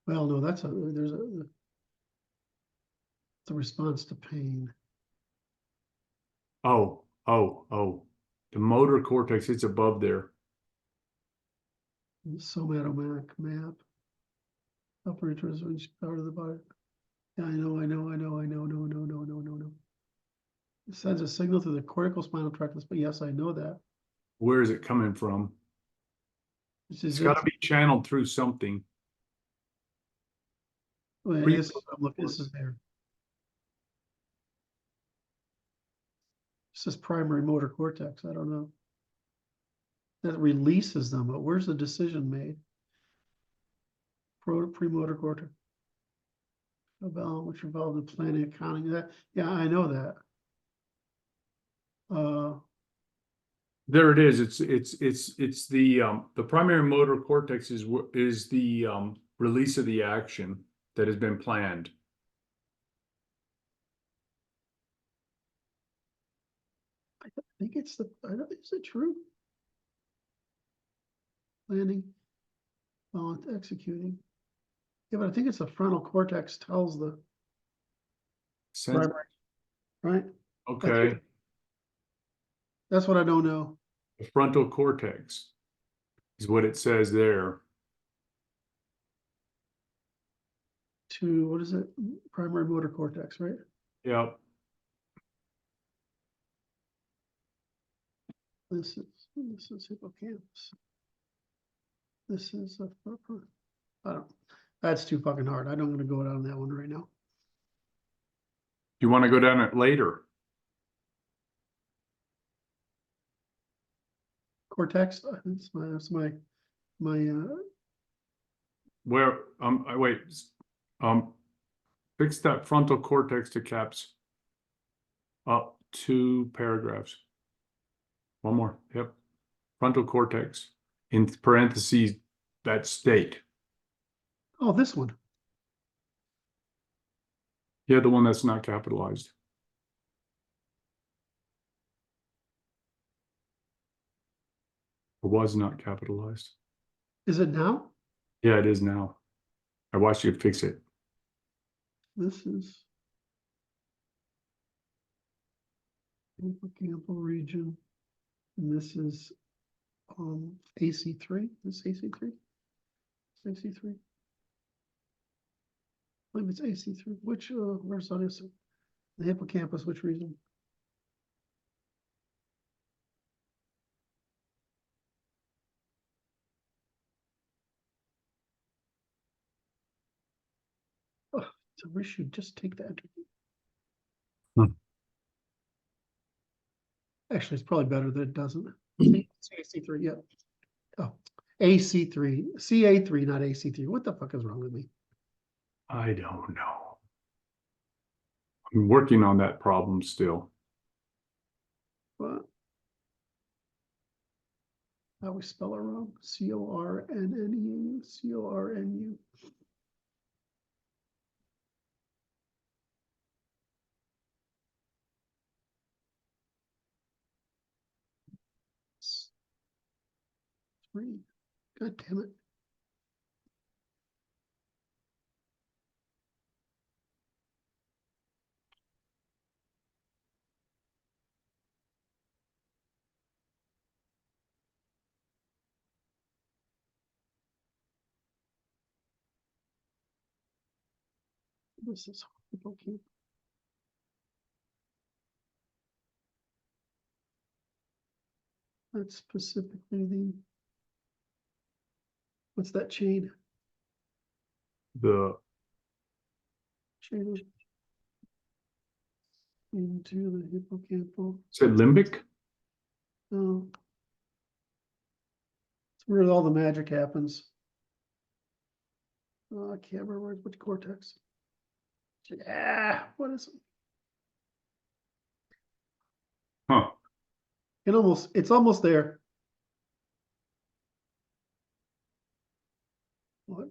Well, no, there's a it's a response to pain. Oh, oh, oh. The motor cortex, it's above there. Somatomatic map. Upper which part of the body. Yeah, I know. No. It sends a signal to the cortical spinal tract, but yes, I know that. Where is it coming from? This It's is got it. to be channeled through something. Wait, Pre- this is, this is there. This is primary motor cortex. I don't know. That releases them, but where's the decision made? Premotor cortex. Which involved in planning, accounting. That, yeah, I know that. There it is. It's the primary motor cortex is the release of the action that has been planned. I think it's the. I don't. Is it true? Planning, executing. Yeah, but I think it's the frontal cortex tells the Sense. primary, right? Okay. That's what I don't know. The frontal cortex is what it says there. To what is it? Primary motor cortex, right? Yep. This is hippocampus. This is a. I don't. That's too fucking hard. I don't want to go down that one right now. You want to go down it later? Cortex. That's my Where I wait. Fix that frontal cortex to caps. Up 2 paragraphs. One more. Yep. Frontal cortex in parentheses that state. oh, this one. Yeah, the one that's not capitalized. Or was not capitalized. Is it now? Yeah, it is now. I watched you fix it. This is hippocampal region. And this is AC3. This AC3. It's AC3. I believe it's AC3. Which where's that? Is the hippocampus? Which region? Oh, I wish you'd just take that. Hmm. Actually, it's probably better that it doesn't. CAC3, yeah. Oh, AC3, CA3, not AC3. What the fuck is wrong with me? I don't know. I'm working on that problem still. What? I always spell it wrong. CORNNEU, CORNU. Three. God damn it. This is horrible. That's specifically the, what's that chain? The Chain into the hippocampal. said limbic? Oh. It's where all the magic happens. Oh, I can't remember which cortex. Yeah, what is it? Huh. It's almost there. What?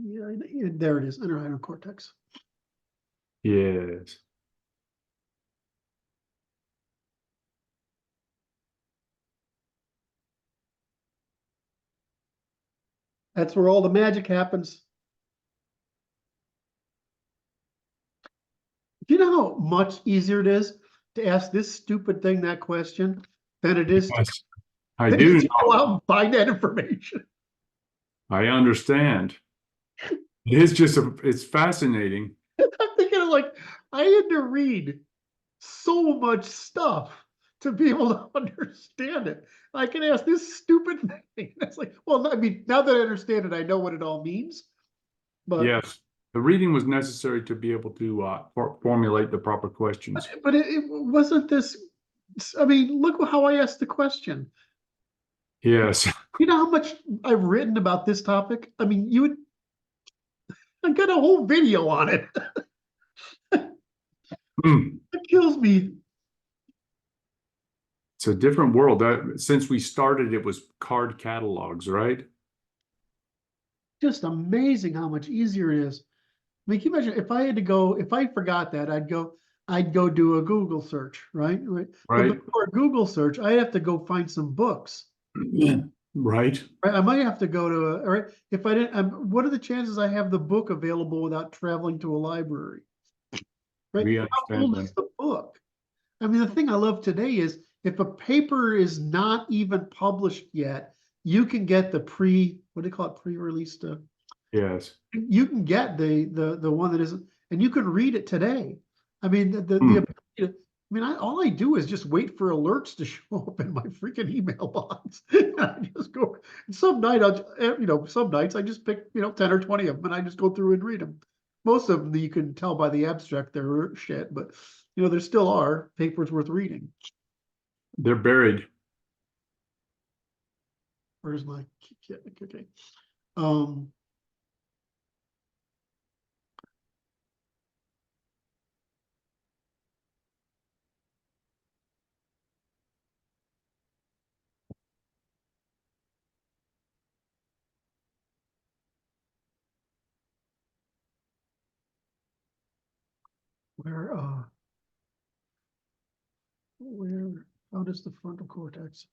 Yeah, there it is, entorhinal cortex. Yes. That's where all the magic happens. Do you know how much easier it is to ask this stupid thing that question than it is to, Yes, I than it is do to go know. out and find that information? I understand. It is just it's fascinating. I'm thinking of like, I had to read so much stuff to be able to understand it. I can ask this stupid thing. It's like, well, I mean, now that I understand it, I know what it all means. But Yes. The reading was necessary to be able to formulate the proper questions. but it wasn't this. I mean, look how I asked the question. Yes. You know how much I've written about this topic? I mean, you would, I got a whole video on it. Hmm. It kills me. It's a different world. Since we started, it was card catalogs, right? Just amazing how much easier it is. I mean, can you imagine if I had to go, if I forgot that, I'd go do a Google search, right? Right. But Right. before a Google search, I have to go find some books. Right. Right. I might have to go to, all right. If I didn't, what are the chances I have the book available without traveling to a library? Right. We How understand old that. is the book? I mean, the thing I love today is if a paper is not even published yet, you can get the what do you call it, pre-released? Yes. You can get the one that isn't, and you can read it today. I mean, Hmm. I mean, all I do is just wait for alerts to show up in my freaking email box. And I just go. Some night some nights I just pick 10 or 20 of them, and I just go through and read them. Most of them you can tell by the abstract they're shit, but there still are papers worth reading. They're buried. Where's my okay? Um, where where how does the frontal cortex?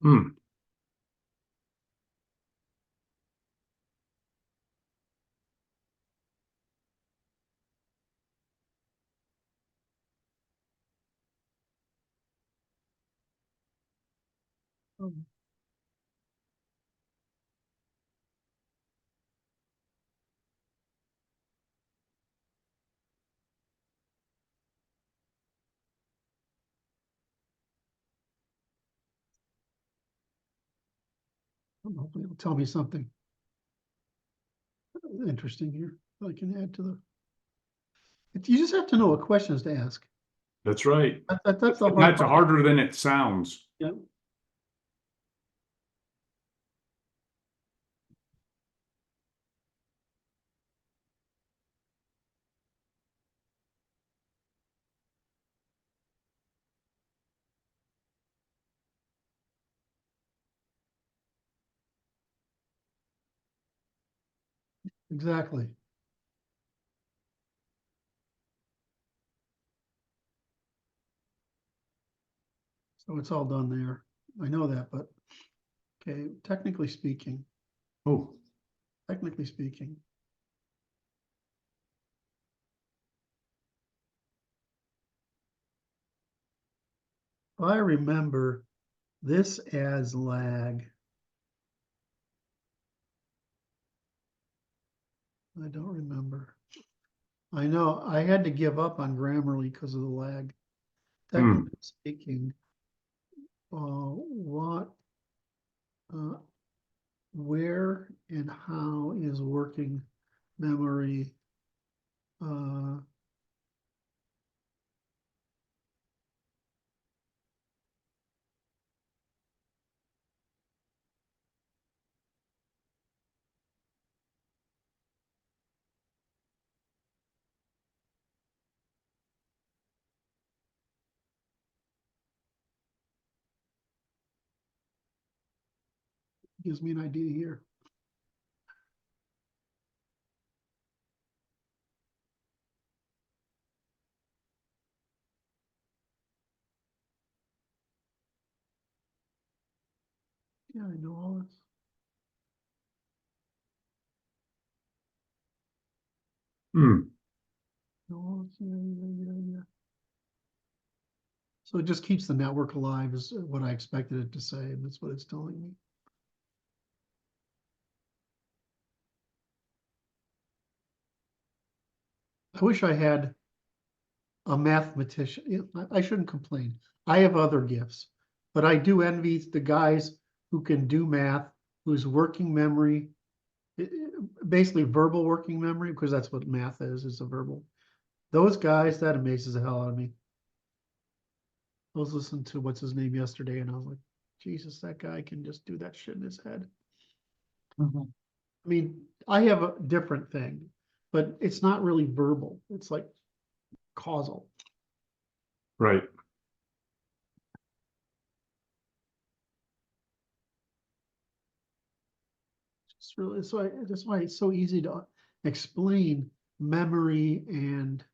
Hmm. Um, Hopefully it'll tell me something interesting here I can add to the. You just have to know what questions to ask. That's right. That's the hard That's part. harder than it sounds. Yeah. Exactly. So it's all done there. I know that, but okay, technically speaking, Oh, I remember this as lag. I don't remember. I know I had to give up on Grammarly because of the lag. Technically speaking, what, where and how is working memory? Gives me an idea here. Yeah, I know all this. Know all this. Yeah. So it just keeps the network alive is what I expected it to say, and that's what it's telling me. I wish I had a mathematician. I shouldn't complain. I have other gifts, but I do envy the guys who can do math, whose working memory, basically verbal working memory, because that's what math is a verbal. Those guys, that amazes the hell out of me. I was listening to what's his name yesterday, and I was like, Jesus, that guy can just do that shit in his head. I mean, I have a different thing, but it's not really verbal. It's like causal. right. It's really that's why it's so easy to explain memory and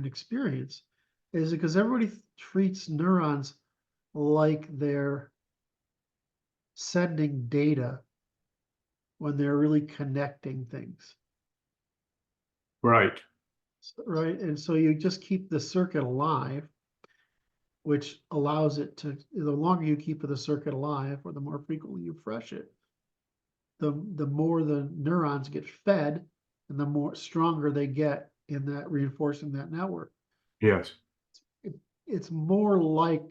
experience, is because everybody treats neurons like they're sending data when they're really connecting things. Right. Right. And so you just keep the circuit alive, which allows it to, the longer you keep the circuit alive or the more frequently you refresh it, the more the neurons get fed and the more stronger they get in that reinforcing that network. Yes. It's more like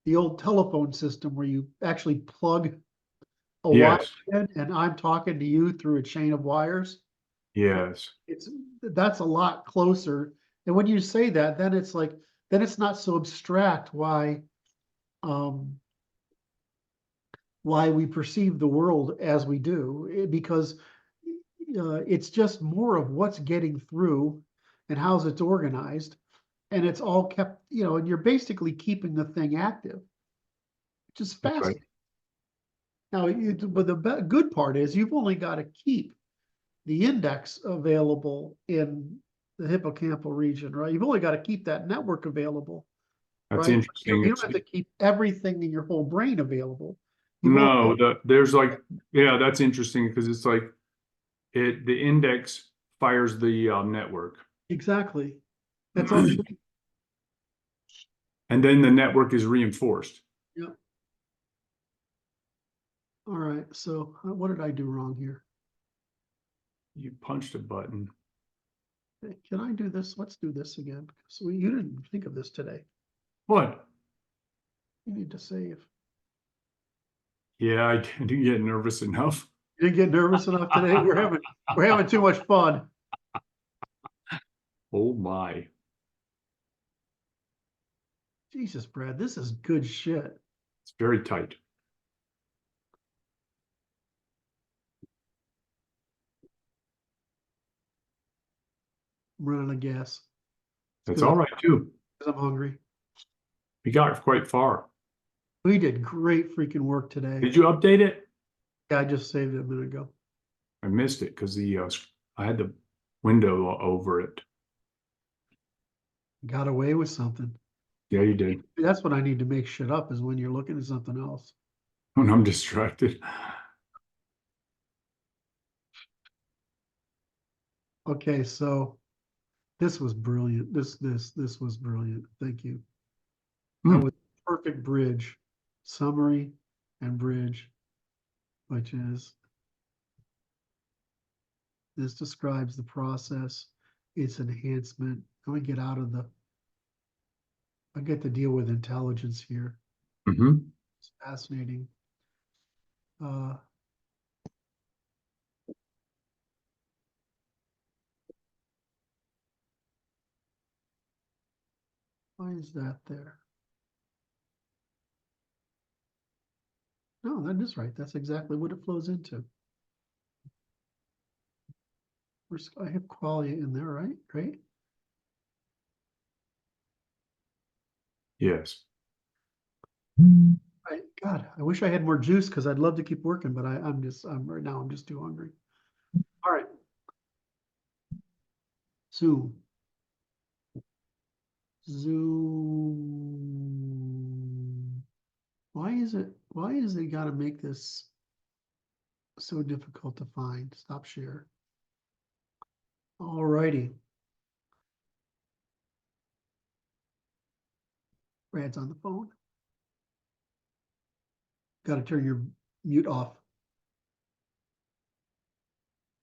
the old telephone system where you actually plug a wire Yes. in and I'm talking to you through a chain of wires. Yes. That's a lot closer. And when you say that, then it's like, then it's not so abstract why we perceive the world as we do, because it's just more of what's getting through and how's it's organized. And it's all kept, and you're basically keeping the thing active, which is That's right. fascinating. Now, but the good part is you've only got to keep the index available in the hippocampal region, right? You've only got to keep that network available, That's right? interesting. You don't have to keep everything in your whole brain available. No, there's like, yeah, that's interesting because it's like the index fires the network, Exactly. That's all. and then the network is reinforced. Yep. All right. So what did I do wrong here? You punched a button. Okay, can I do this? Let's do this again. So you didn't think of this today. What? You need to save. Yeah, I didn't get nervous enough. You didn't get nervous enough today? We're having too much fun. Oh my. Jesus, Brad, this is good shit. It's very tight. I'm running out of gas. That's all right too. Because I'm hungry. We got quite far. We did great freaking work today. Did you update it? Yeah, I just saved it a minute ago. I missed it because I had the window over it. Got away with something. Yeah, you did. That's when I need to make shit up, is when you're looking at something else. When I'm distracted. Okay, so this was brilliant. This was brilliant. Thank you. That was perfect bridge, summary and bridge, which is this describes the process, its enhancement. Let me get out of the, I get to deal with intelligence here. Mm-hmm. It's fascinating. Why is that there? No, that is right. That's exactly what it flows into. I have qualia in there, right? Right? Yes. God, I wish I had more juice because I'd love to keep working, but I'm right now I'm just too hungry. All right. Zoom. Why is it gotta make this so difficult to find? Stop share. All righty. Brad's on the phone. Got to turn your mute off.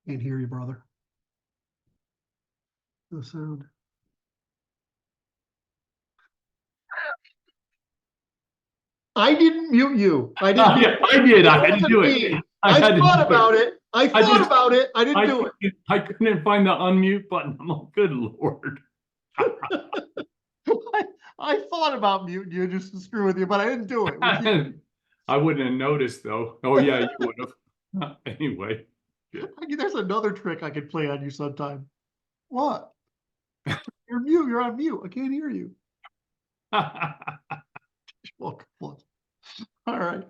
Can't hear you, brother. No sound. I didn't mute you. I didn't. Yeah, I did. I had to do it. I thought about it. I didn't do it. I couldn't find the unmute button. I'm like, good Lord. I thought about muting you just to screw with you, but I didn't do it. I wouldn't have noticed though. Oh yeah, you would have. Anyway. There's another trick I could play on you sometime. What? You're mute. You're on mute. I can't hear you. Well, all right.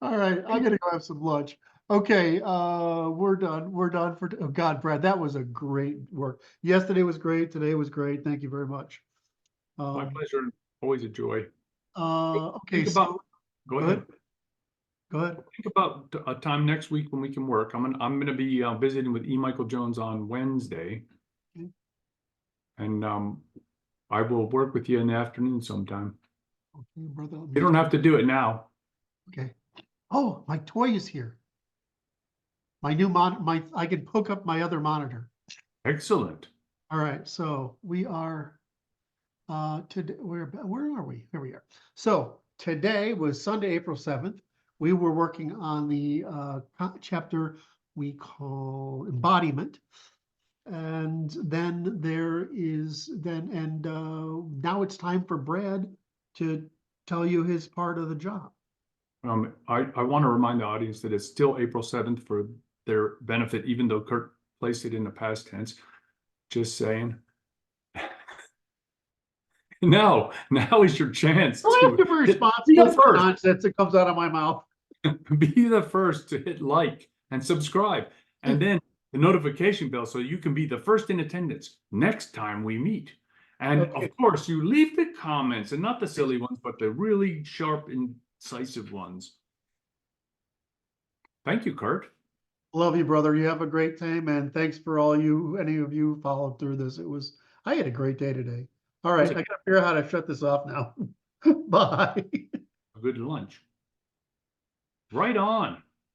All right. I'm gonna go have some lunch. Okay, we're done. We're done for. Oh God, Brad, that was a great work. Yesterday was great. Today was great. Thank you very much. My pleasure. Always a joy. Okay. Go ahead. Go ahead. Think about a time next week when we can work. I'm gonna be visiting with E. Michael Jones on Wednesday, Okay. and I will work with you in the afternoon sometime. Okay, brother. You don't have to do it now. Okay. Oh, my toy is here. My new I can hook up my other monitor. Excellent. All right, so we are today. Where are we? Here we are. So today was Sunday, April 7th. We were working on the chapter we call Embodiment, and then now it's time for Brad to tell you his part of the job. I want to remind the audience that it's still April 7th for their benefit, even though Kurt placed it in the past tense. Just saying. Now is your chance I have to be responsible for nonsense that comes out of my mouth. Be the first to hit like and subscribe, and then the notification bell so you can be the first in attendance next time we meet. And Okay. of course, you leave the comments, and not the silly ones, but the really sharp, incisive ones. Thank you, Kurt. Love you, brother. You have a great time, and thanks for any of you followed through this. I had a great day today. All right, I gotta figure out how to shut this off now. Bye. A good lunch. Right on.